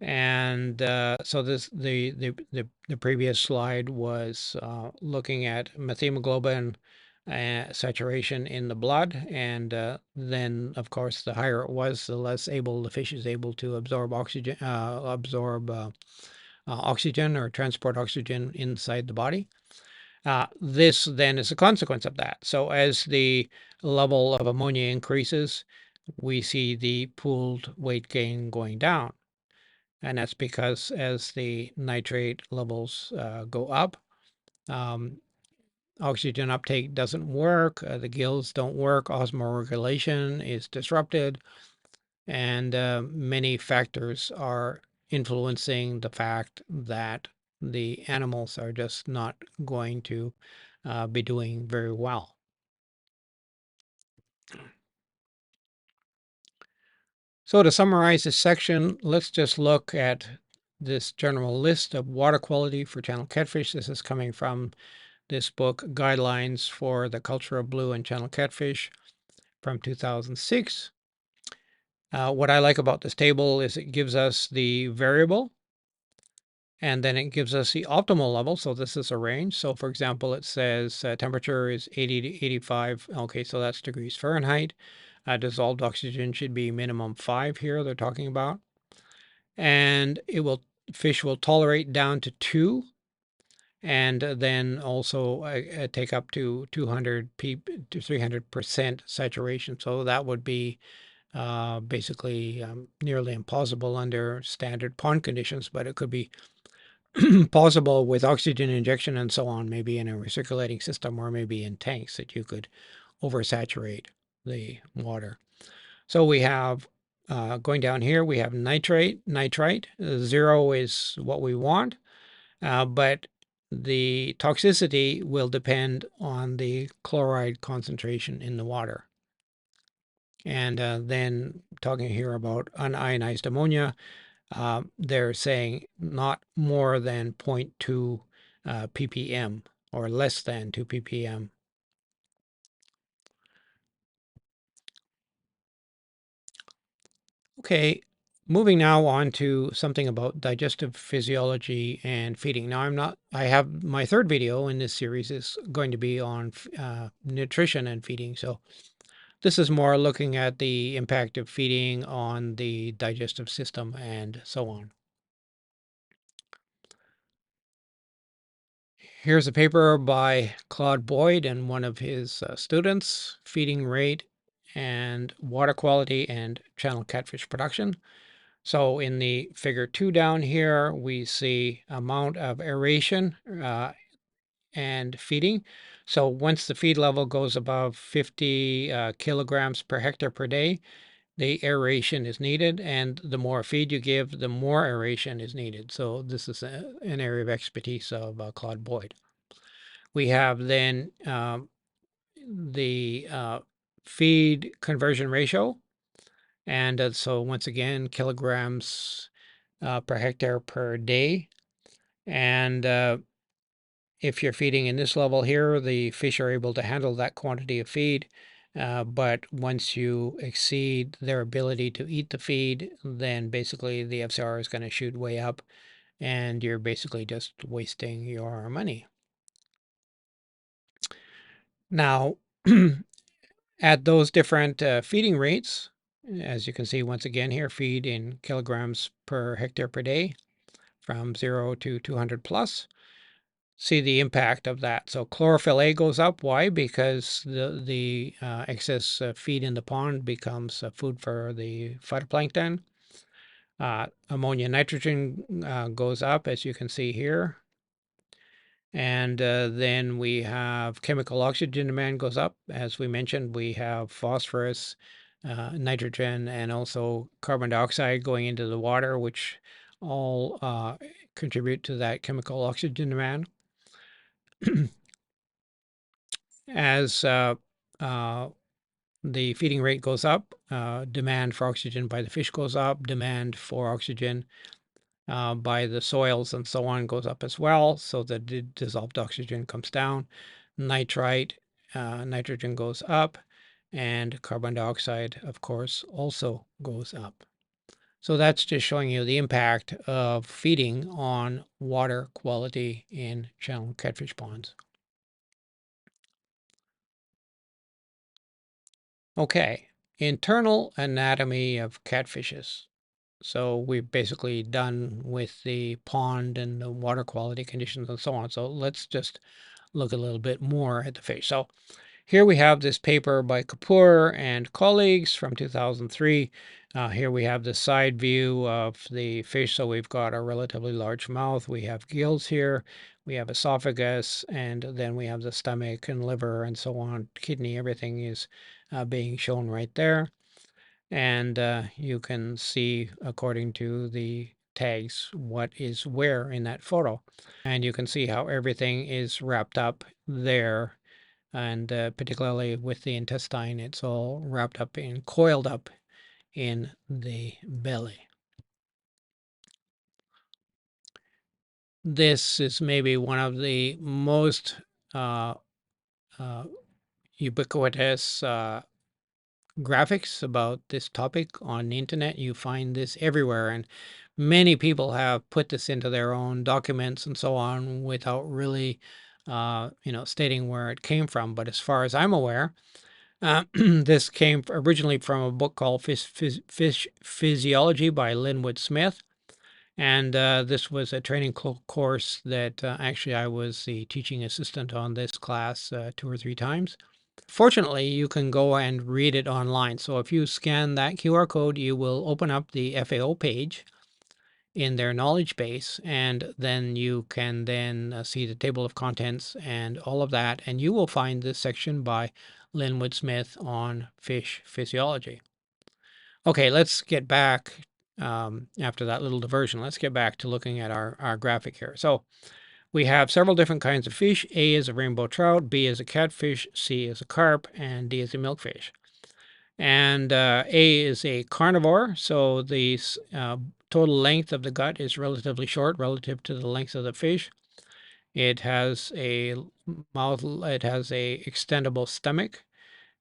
And so the previous slide was looking at methemoglobin saturation in the blood, and then of course the higher it was, the less able the fish is able to absorb oxygen or transport oxygen inside the body. This then is a consequence of that. So as the level of ammonia increases, we see the pooled weight gain going down. And that's because as the nitrate levels go up, um, oxygen uptake doesn't work, the gills don't work, osmoregulation is disrupted, and many factors are influencing the fact that the animals are just not going to be doing very well. So to summarize this section, let's just look at this general list of water quality for channel catfish. This is coming from this book, Guidelines for the Culture of Blue and Channel Catfish from 2006. What I like about this table is it gives us the variable, and then it gives us the optimal level. So this is a range. So for example, it says temperature is 80 to 85. Okay, so that's degrees Fahrenheit. Dissolved oxygen should be minimum 5 here, they're talking about. And fish will tolerate down to 2, and then also take up to 200 to 300% saturation. So that would be basically nearly impossible under standard pond conditions, but it could be possible with oxygen injection and so on, maybe in a recirculating system or maybe in tanks that you could oversaturate the water. So we have going down here, we have nitrite. 0 is what we want, but the toxicity will depend on the chloride concentration in the water. And then talking here about unionized ammonia, they're saying not more than 0.2 ppm or less than 2 ppm. Okay, moving now on to something about digestive physiology and feeding. Now I have my third video in this series is going to be on nutrition and feeding. So this is more looking at the impact of feeding on the digestive system and so on. Here's a paper by Claude Boyd and one of his students, feeding rate and water quality and channel catfish production. So in the figure 2 down here, we see amount of aeration and feeding. So once the feed level goes above 50 kilograms per hectare per day, the aeration is needed, and the more feed you give, the more aeration is needed. So this is an area of expertise of Claude Boyd. We have then the feed conversion ratio, and so once again, kilograms per hectare per day. And if you're feeding in this level here, the fish are able to handle that quantity of feed. But once you exceed their ability to eat the feed, then basically the FCR is going to shoot way up, and you're basically just wasting your money. Now, at those different feeding rates, as you can see once again here, feed in kilograms per hectare per day, from 0 to 200 plus. See the impact of that. So chlorophyll A goes up. Why? Because the excess feed in the pond becomes food for the phytoplankton. Ammonia nitrogen goes up, as you can see here. And then we have chemical oxygen demand goes up. As we mentioned, we have phosphorus, nitrogen, and also carbon dioxide going into the water, which all contribute to that chemical oxygen demand. As the feeding rate goes up, demand for oxygen by the fish goes up, demand for oxygen by the soils and so on goes up as well, so that the dissolved oxygen comes down. Nitrite, nitrogen goes up, and carbon dioxide, of course, also goes up. So that's just showing you the impact of feeding on water quality in channel catfish ponds. Okay, internal anatomy of catfishes. So we've basically done with the pond and the water quality conditions and so on. So let's just look a little bit more at the fish. So here we have this paper by Kapoor and colleagues from 2003. Here we have the side view of the fish. So we've got a relatively large mouth. We have gills here. We have esophagus, and then we have the stomach and liver and so on. Kidney, everything is being shown right there. And you can see, according to the tags, what is where in that photo. And you can see how everything is wrapped up there. And particularly with the intestine, it's all wrapped up and coiled up in the belly. This is maybe one of the most uh, ubiquitous graphics about this topic on the internet. You find this everywhere, and many people have put this into their own documents and so on without really, stating where it came from. But as far as I'm aware, this came originally from a book called Fish Physiology by Linwood Smith. And this was a training course that actually I was the teaching assistant on this class 2 or 3 times. Fortunately, you can go and read it online. So if you scan that QR code, you will open up the FAO page in their knowledge base, and then you can then see the table of contents and all of that, and you will find this section by Linwood Smith on fish physiology. Okay, let's get back, after that little diversion, let's get back to looking at our graphic here. So we have several different kinds of fish. A is a rainbow trout, B is a catfish, C is a carp, and D is a milkfish. And A is a carnivore, so the total length of the gut is relatively short relative to the length of the fish. It has a mouth, it has a extendable stomach,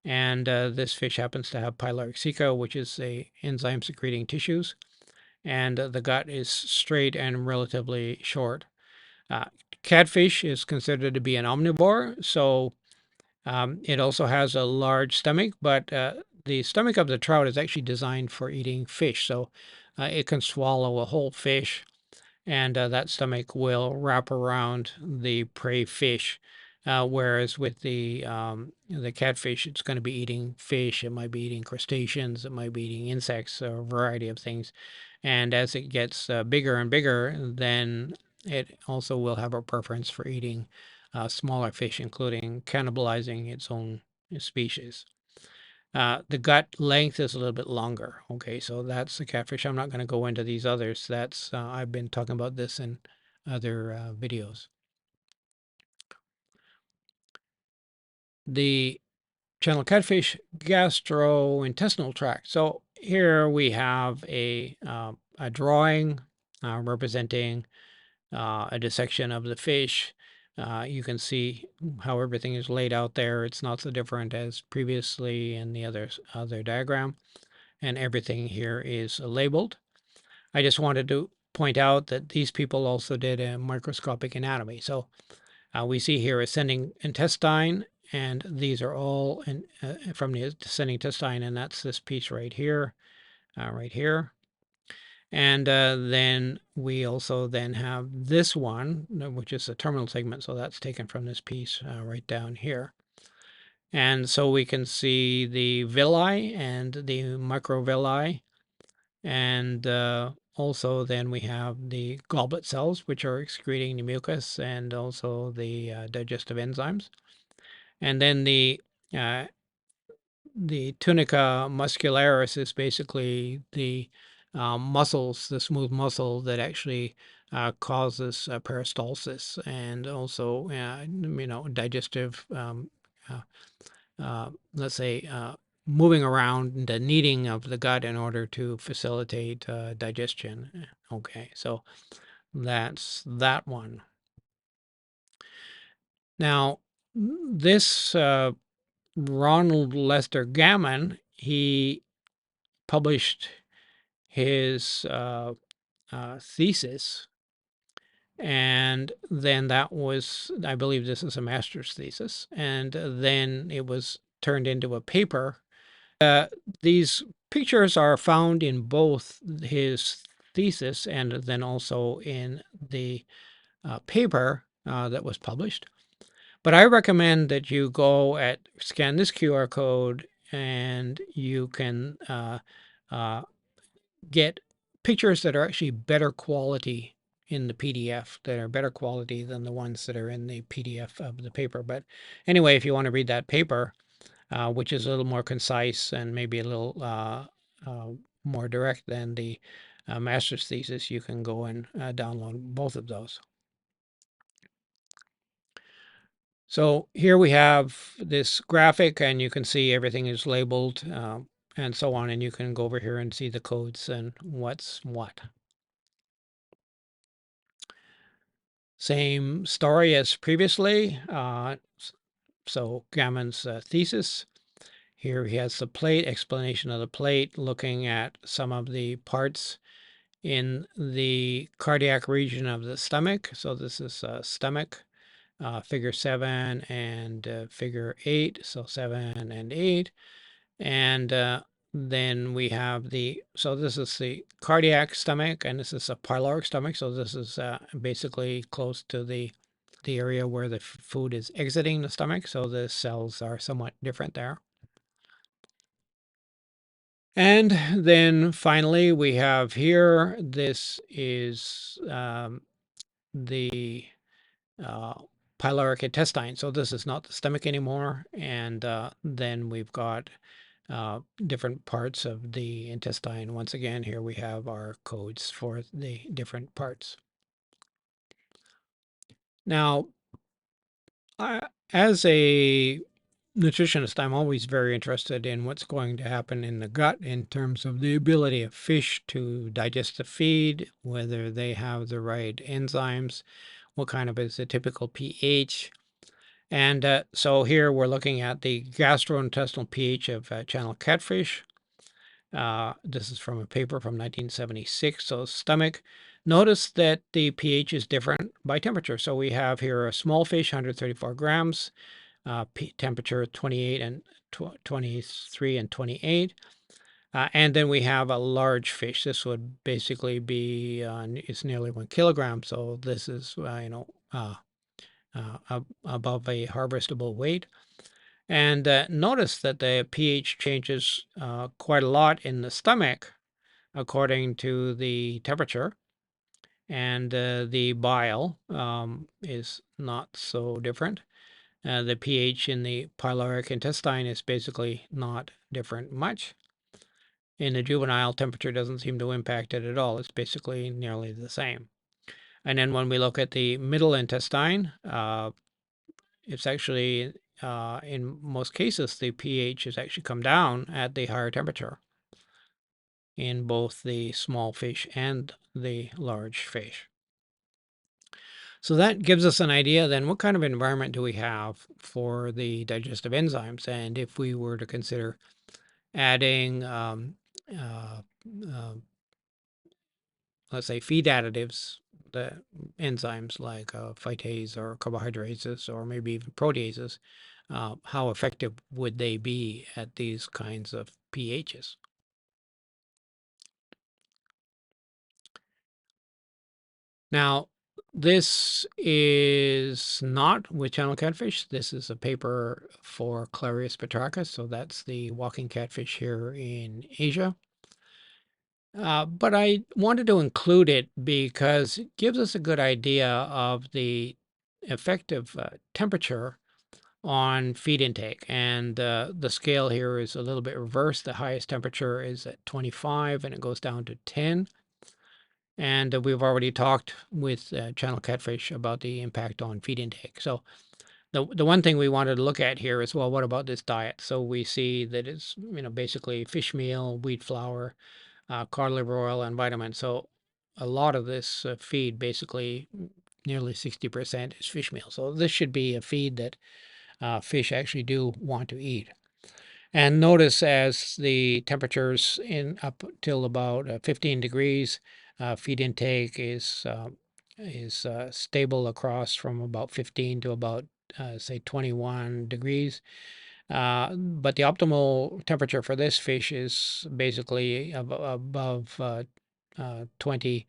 and this fish happens to have pyloric ceca, which is a enzyme secreting tissues, and the gut is straight and relatively short. Catfish is considered to be an omnivore, so it also has a large stomach, but the stomach of the trout is actually designed for eating fish. So it can swallow a whole fish, and that stomach will wrap around the prey fish. Whereas with the catfish, it's going to be eating fish. It might be eating crustaceans. It might be eating insects, a variety of things. And as it gets bigger and bigger, then it also will have a preference for eating smaller fish, including cannibalizing its own species. The gut length is a little bit longer. Okay, so that's the catfish. I'm not going to go into these others. That's I've been talking about this in other videos. The channel catfish gastrointestinal tract. So here we have a drawing representing a dissection of the fish. You can see how everything is laid out there. It's not so different as previously in the other diagram, and everything here is labeled. I just wanted to point out that these people also did a microscopic anatomy. So we see here ascending intestine, and these are all from the descending intestine, and that's this piece right here, right here. And then we also then have this one, which is the terminal segment. So that's taken from this piece right down here. And so we can see the villi and the microvilli. And also then we have the goblet cells, which are excreting the mucus and also the digestive enzymes. And then uh, the tunica muscularis is basically the muscles, the smooth muscle that actually causes peristalsis and also, digestive, uh, let's say, moving around the kneading of the gut in order to facilitate digestion. Okay, so that's that one. Now, this Ronald Lester Gammon, he published his thesis, and then that was, I believe this is a master's thesis, and then it was turned into a paper. These pictures are found in both his thesis and then also in the paper that was published. But I recommend that you scan this QR code and you can uh, get pictures that are actually better quality in the PDF, that are better quality than the ones that are in the PDF of the paper. But anyway, if you want to read that paper, which is a little more concise and maybe a little more direct than the master's thesis, you can go and download both of those. So here we have this graphic, and you can see everything is labeled and so on, and you can go over here and see the codes and what's what. Same story as previously. So Gammon's thesis. Here he has the plate, explanation of the plate, looking at some of the parts in the cardiac region of the stomach. So this is stomach, figure 7 and figure 8. So 7 and 8. And then we have so this is the cardiac stomach, and this is a pyloric stomach. So this is basically close to the area where the food is exiting the stomach. So the cells are somewhat different there. And then finally, we have here, this is the pyloric intestine. So this is not the stomach anymore. And then we've got different parts of the intestine. Once again, here we have our codes for the different parts. Now, as a nutritionist, I'm always very interested in what's going to happen in the gut in terms of the ability of fish to digest the feed, whether they have the right enzymes, what kind of is the typical pH. And so here we're looking at the gastrointestinal pH of channel catfish. This is from a paper from 1976. So stomach, notice that the pH is different by temperature. So we have here a small fish, 134 grams, temperature 28 and 23 and 28. And then we have a large fish. This would basically be, it's nearly 1 kilogram. So this is, above a harvestable weight. And notice that the pH changes quite a lot in the stomach according to the temperature. And the bile is not so different. The pH in the pyloric intestine is basically not different much. In the juvenile, temperature doesn't seem to impact it at all. It's basically nearly the same. And then when we look at the middle intestine, it's actually, in most cases, the pH has actually come down at the higher temperature in both the small fish and the large fish. So that gives us an idea then what kind of environment do we have for the digestive enzymes? And if we were to consider adding, uh, uh, let's say, feed additives, the enzymes like phytase or carbohydrates or maybe even proteases, how effective would they be at these kinds of pHs? Now, this is not with channel catfish. This is a paper for Clarius petracus, so that's the walking catfish here in Asia. But I wanted to include it because it gives us a good idea of the effective temperature on feed intake. And the scale here is a little bit reversed. The highest temperature is at 25 and it goes down to 10. And we've already talked with channel catfish about the impact on feed intake. So the one thing we wanted to look at here is, well, what about this diet? So we see that it's, basically fish meal, wheat flour, cod liver oil, and vitamins. So a lot of this feed, basically nearly 60% is fish meal. So this should be a feed that fish actually do want to eat. And notice as the temperatures in up till about 15 degrees, feed intake is stable across from about 15 to about say 21 degrees. But the optimal temperature for this fish is basically above 20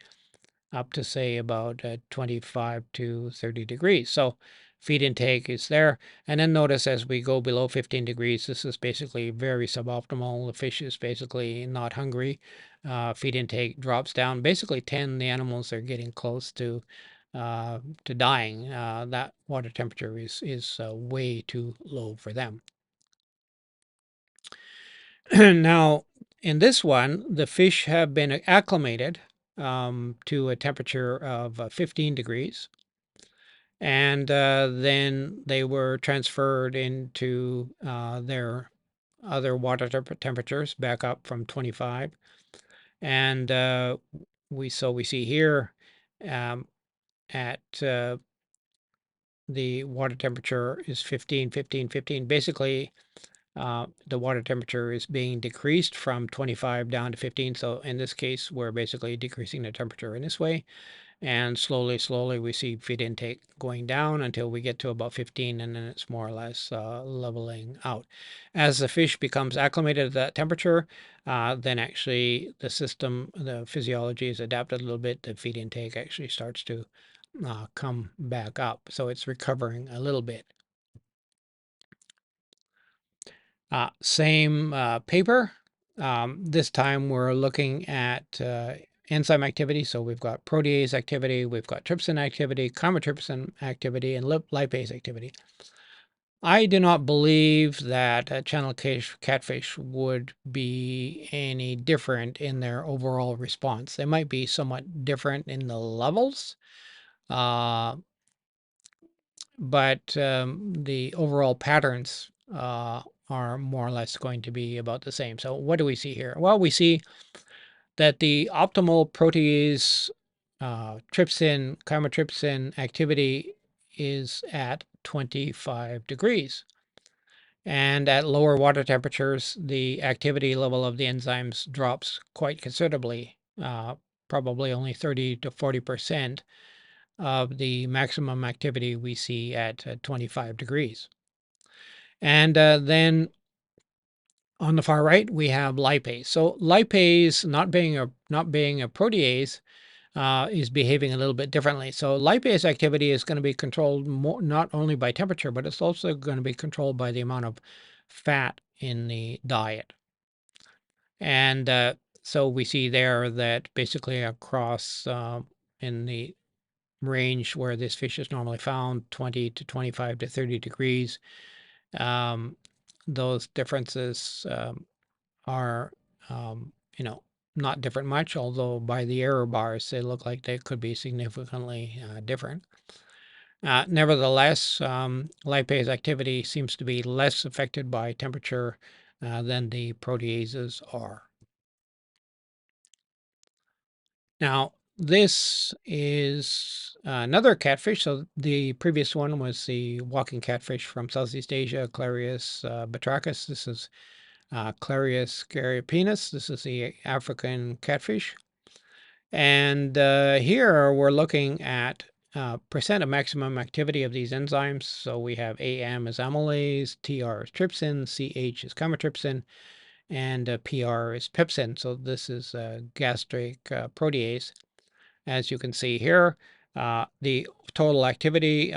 up to say about 25 to 30 degrees. So feed intake is there. And then notice as we go below 15 degrees, this is basically very suboptimal. The fish is basically not hungry. Feed intake drops down. Basically 10, the animals are getting close to dying. That water temperature is way too low for them. Now, in this one, the fish have been acclimated to a temperature of 15 degrees. And then they were transferred into their other water temperatures back up from 25. And we see here um, at the water temperature is 15, 15, 15. Basically, the water temperature is being decreased from 25 down to 15. So in this case, we're basically decreasing the temperature in this way. And slowly we see feed intake going down until we get to about 15, and then it's more or less leveling out. As the fish becomes acclimated to that temperature, then actually the system, the physiology is adapted a little bit. The feed intake actually starts to come back up. So it's recovering a little bit. Same paper. This time we're looking at enzyme activity. So we've got protease activity, we've got trypsin activity, chymotrypsin activity, and lipase activity. I do not believe that a channel catfish would be any different in their overall response. They might be somewhat different in the levels, but the overall patterns are more or less going to be about the same. So what do we see here? Well, we see that the optimal protease trypsin, chymotrypsin activity is at 25 degrees. And at lower water temperatures, the activity level of the enzymes drops quite considerably, probably only 30 to 40% of the maximum activity we see at 25 degrees. And then on the far right, we have lipase. So lipase, not being a protease, is behaving a little bit differently. So lipase activity is going to be controlled not only by temperature, but it's also going to be controlled by the amount of fat in the diet. And so we see there that basically across in the range where this fish is normally found, 20 to 25 to 30 degrees, those differences are, not different much, although by the error bars, they look like they could be significantly different. Nevertheless, lipase activity seems to be less affected by temperature than the proteases are. Now, this is another catfish. So the previous one was the walking catfish from Southeast Asia, Clarius batrachus. This is Clarius garipinus. This is the African catfish. And here we're looking at percent of maximum activity of these enzymes. So we have AM is amylase, TR is trypsin, CH is chymotrypsin, and PR is pepsin. So this is gastric protease, as you can see here. The total activity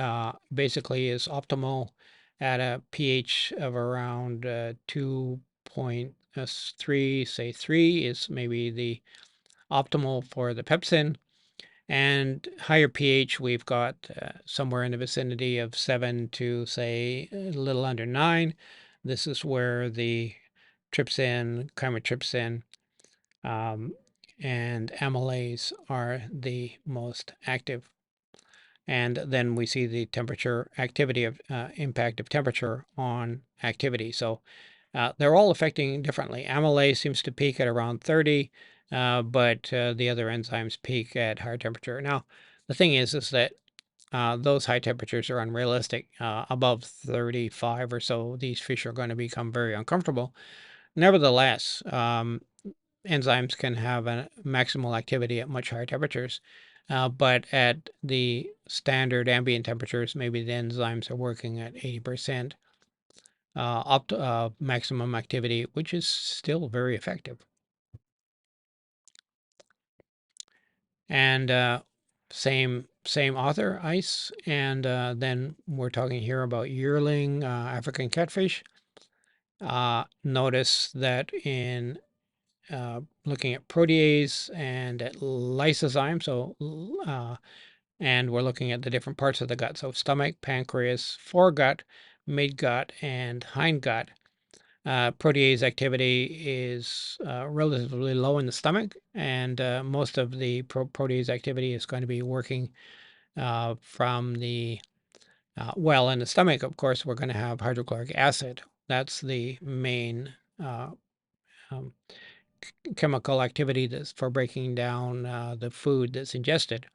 basically is optimal at a pH of around 2.3, say 3 is maybe the optimal for the pepsin. And higher pH, we've got somewhere in the vicinity of 7 to, say, a little under 9. This is where the trypsin, chymotrypsin, and amylase are the most active. And then we see the temperature activity of impact of temperature on activity. So they're all affecting differently. Amylase seems to peak at around 30, but the other enzymes peak at higher temperature. Now, the thing is that those high temperatures are unrealistic. Above 35 or so, these fish are going to become very uncomfortable. Nevertheless, enzymes can have a maximal activity at much higher temperatures. But at the standard ambient temperatures, maybe the enzymes are working at 80% maximum activity, which is still very effective. And same author, Ice, and then we're talking here about yearling African catfish. Notice that in looking at protease and at lysozyme, and we're looking at the different parts of the gut, so stomach, pancreas, foregut, midgut, and hindgut. Protease activity is relatively low in the stomach, and most of the protease activity is going to be working from the, well, in the stomach, of course, we're going to have hydrochloric acid. That's the main um, chemical activity that's for breaking down the food that's ingested.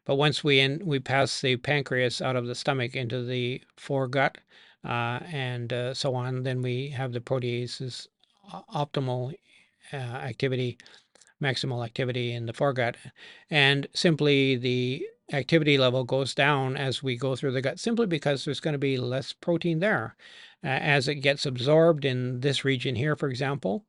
But once we pass the pancreas out of the stomach into the foregut and so on, then we have the proteases optimal activity, maximal activity in the foregut. And simply the activity level goes down as we go through the gut simply because there's going to be less protein there. As it gets absorbed in this region here, for example,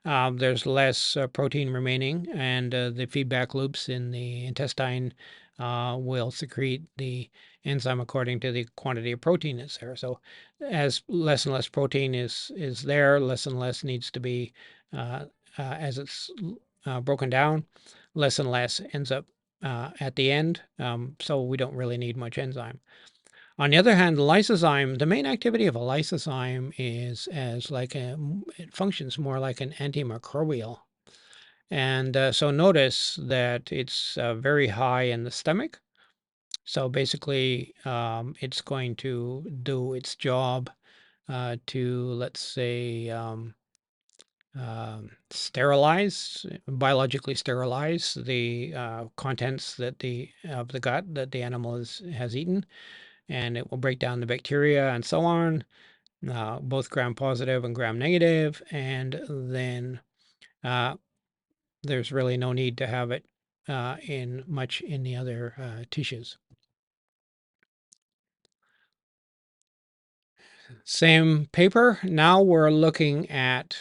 there's less protein remaining, and the feedback loops in the intestine will secrete the enzyme according to the quantity of protein that's there. So as less and less protein is there, less and less needs to be, as it's broken down, less and less ends up at the end. So we don't really need much enzyme. On the other hand, the lysozyme, the main activity of a lysozyme is it functions more like an antimicrobial. And so notice that it's very high in the stomach. So basically, it's going to do its job to, let's say, biologically sterilize the contents of the gut that the animal has eaten, and it will break down the bacteria and so on, both gram positive and gram negative, and then there's really no need to have it in the other tissues. Same paper. Now we're looking at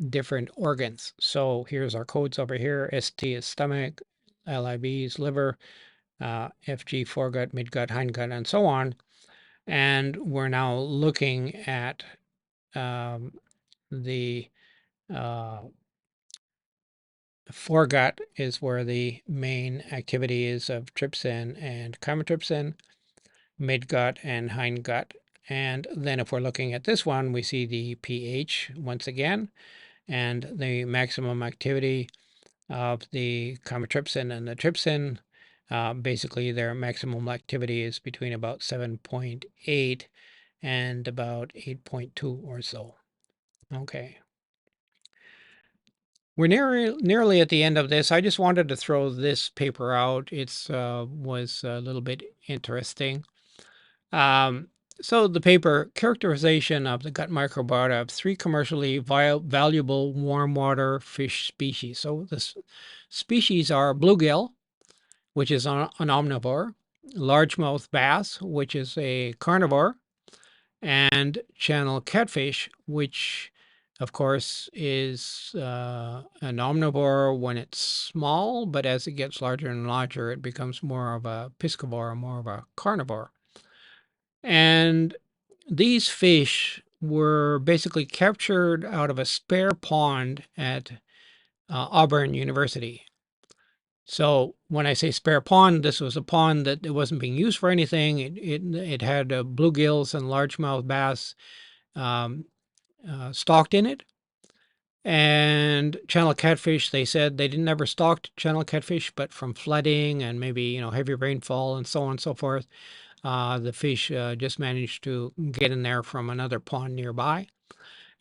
different organs. So here's our codes over here. ST is stomach, LIB is liver, FG foregut, midgut, hindgut, and so on. And we're now looking at the foregut is where the main activity is of trypsin and chymotrypsin, midgut and hindgut. And then if we're looking at this one, we see the pH once again, and the maximum activity of the chymotrypsin and the trypsin. Basically, their maximum activity is between about 7.8 and about 8.2 or so. Okay. We're nearly at the end of this. I just wanted to throw this paper out. It's was a little bit interesting. Um, so the paper, characterization of the gut microbiota of 3 commercially valuable warm water fish species. So the species are bluegill, which is an omnivore, largemouth bass, which is a carnivore, and channel catfish, which of course, is an omnivore when it's small, but as it gets larger and larger, it becomes more of a piscivore, more of a carnivore. And these fish were basically captured out of a spare pond at Auburn University. So when I say spare pond, this was a pond that it wasn't being used for anything. It had bluegills and largemouth bass um, stocked in it. And channel catfish, they said they didn't ever stock channel catfish, but from flooding and maybe, heavy rainfall and so on and so forth, the fish just managed to get in there from another pond nearby.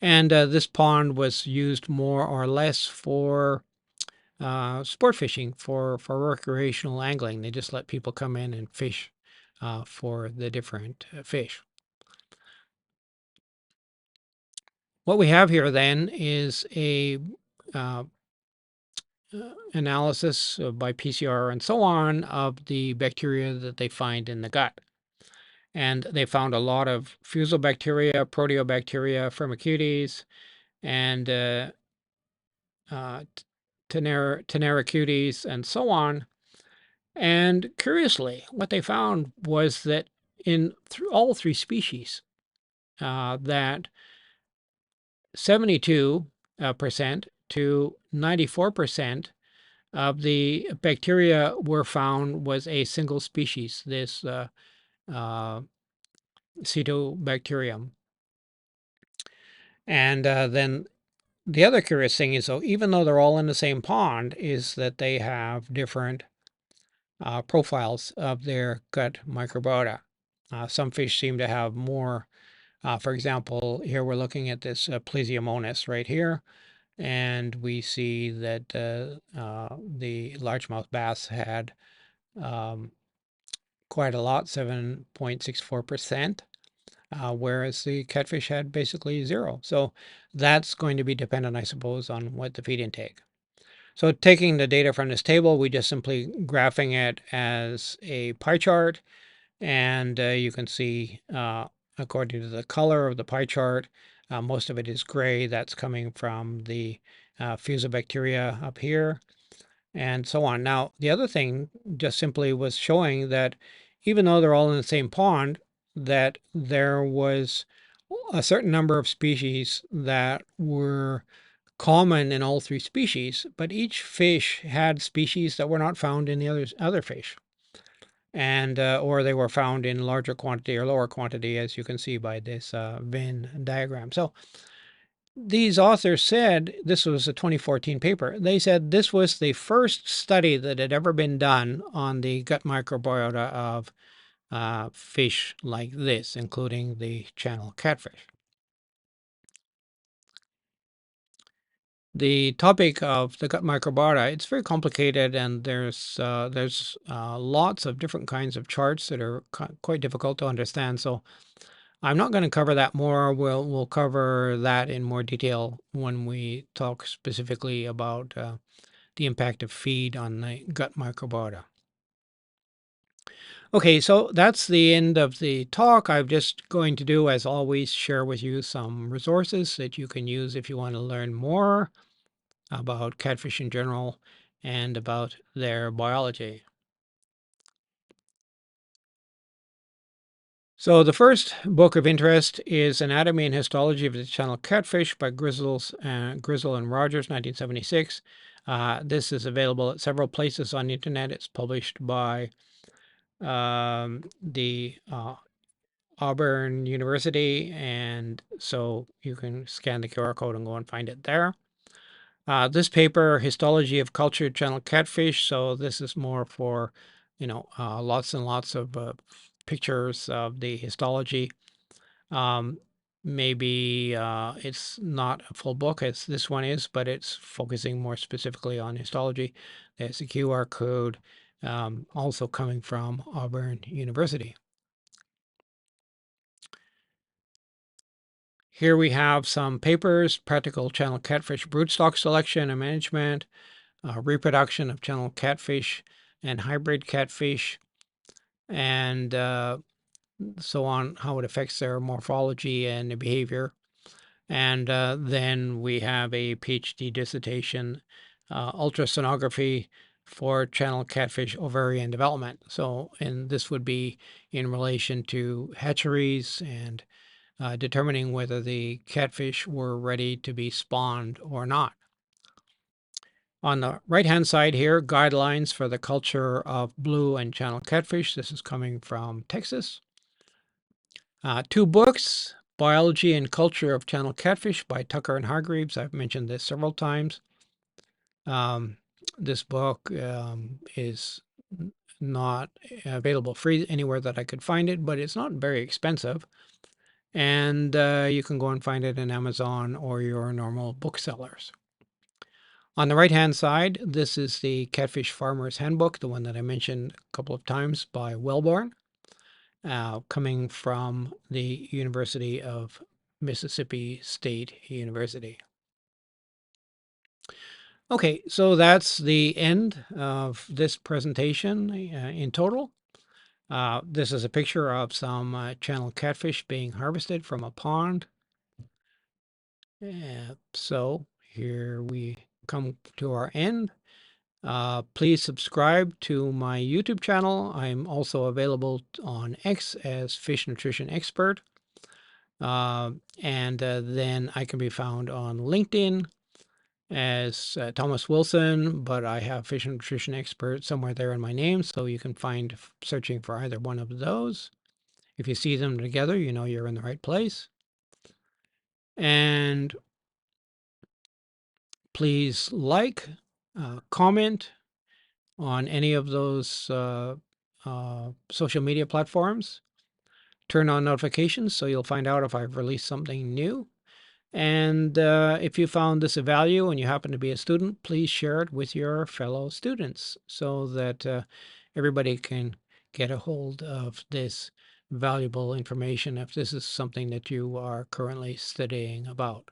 And this pond was used more or less for sport fishing, for recreational angling. They just let people come in and fish for the different fish. What we have here then is a uh, analysis by PCR and so on of the bacteria that they find in the gut. And they found a lot of fusobacteria, proteobacteria, firmicutes, and uh, tenericutes, and so on. And curiously, what they found was that in all three species, that 72% to 94% of the bacteria were found was a single species, this uh, Cetobacterium. And then the other curious thing is, though, even though they're all in the same pond, is that they have different profiles of their gut microbiota. Some fish seem to have more. For example, here we're looking at this Plesiomonas right here, and we see that the largemouth bass had um, quite a lot, 7.64%, whereas the catfish had basically zero. So that's going to be dependent, I suppose, on what the feed intake. So taking the data from this table, we just simply graphing it as a pie chart, and you can see according to the color of the pie chart, most of it is gray. That's coming from the fusobacteria up here, and so on. Now, the other thing just simply was showing that even though they're all in the same pond, that there was a certain number of species that were common in all three species, but each fish had species that were not found in the other fish. And or they were found in larger quantity or lower quantity, as you can see by this Venn diagram. So these authors said, this was a 2014 paper, they said this was the first study that had ever been done on the gut microbiota of fish like this, including the channel catfish. The topic of the gut microbiota, it's very complicated, and there's lots of different kinds of charts that are quite difficult to understand. So I'm not going to cover that more. We'll cover that in more detail when we talk specifically about the impact of feed on the gut microbiota. Okay, so that's the end of the talk. I'm just going to do, as always, share with you some resources that you can use if you want to learn more about catfish in general and about their biology. So the first book of interest is Anatomy and Histology of the Channel Catfish by Grizzle and Rogers, 1976. This is available at several places on the internet. It's published by the Auburn University, and so you can scan the QR code and go and find it there. This paper, Histology of Cultured Channel Catfish, so this is more for, lots and lots of pictures of the histology. Maybe it's not a full book as this one is, but it's focusing more specifically on histology. There's a QR code also coming from Auburn University. Here we have some papers: Practical Channel Catfish Broodstock Selection and Management, Reproduction of Channel Catfish and Hybrid Catfish, and so on, how it affects their morphology and behavior. And then we have a PhD dissertation, ultrasonography for channel catfish ovarian development. So, and this would be in relation to hatcheries and determining whether the catfish were ready to be spawned or not. On the right-hand side here, guidelines for the culture of blue and channel catfish. This is coming from Texas. 2 books, Biology and Culture of Channel Catfish by Tucker and Hargreaves. I've mentioned this several times. This book is not available free anywhere that I could find it, but it's not very expensive. And you can go and find it in Amazon or your normal booksellers. On the right-hand side, this is the Catfish Farmer's Handbook, the one that I mentioned a couple of times by Wellborn, coming from the University of Mississippi State University. Okay, so that's the end of this presentation in total. This is a picture of some channel catfish being harvested from a pond. So here we come to our end. Please subscribe to my YouTube channel. I'm also available on X as Fish Nutrition Expert. And then I can be found on LinkedIn as Thomas Wilson, but I have Fish Nutrition Expert somewhere there in my name, so you can find searching for either one of those. If you see them together, you know you're in the right place. And please like, comment on any of those social media platforms. Turn on notifications so you'll find out if I've released something new. And if you found this of value and you happen to be a student, please share it with your fellow students so that everybody can get a hold of this valuable information if this is something that you are currently studying about.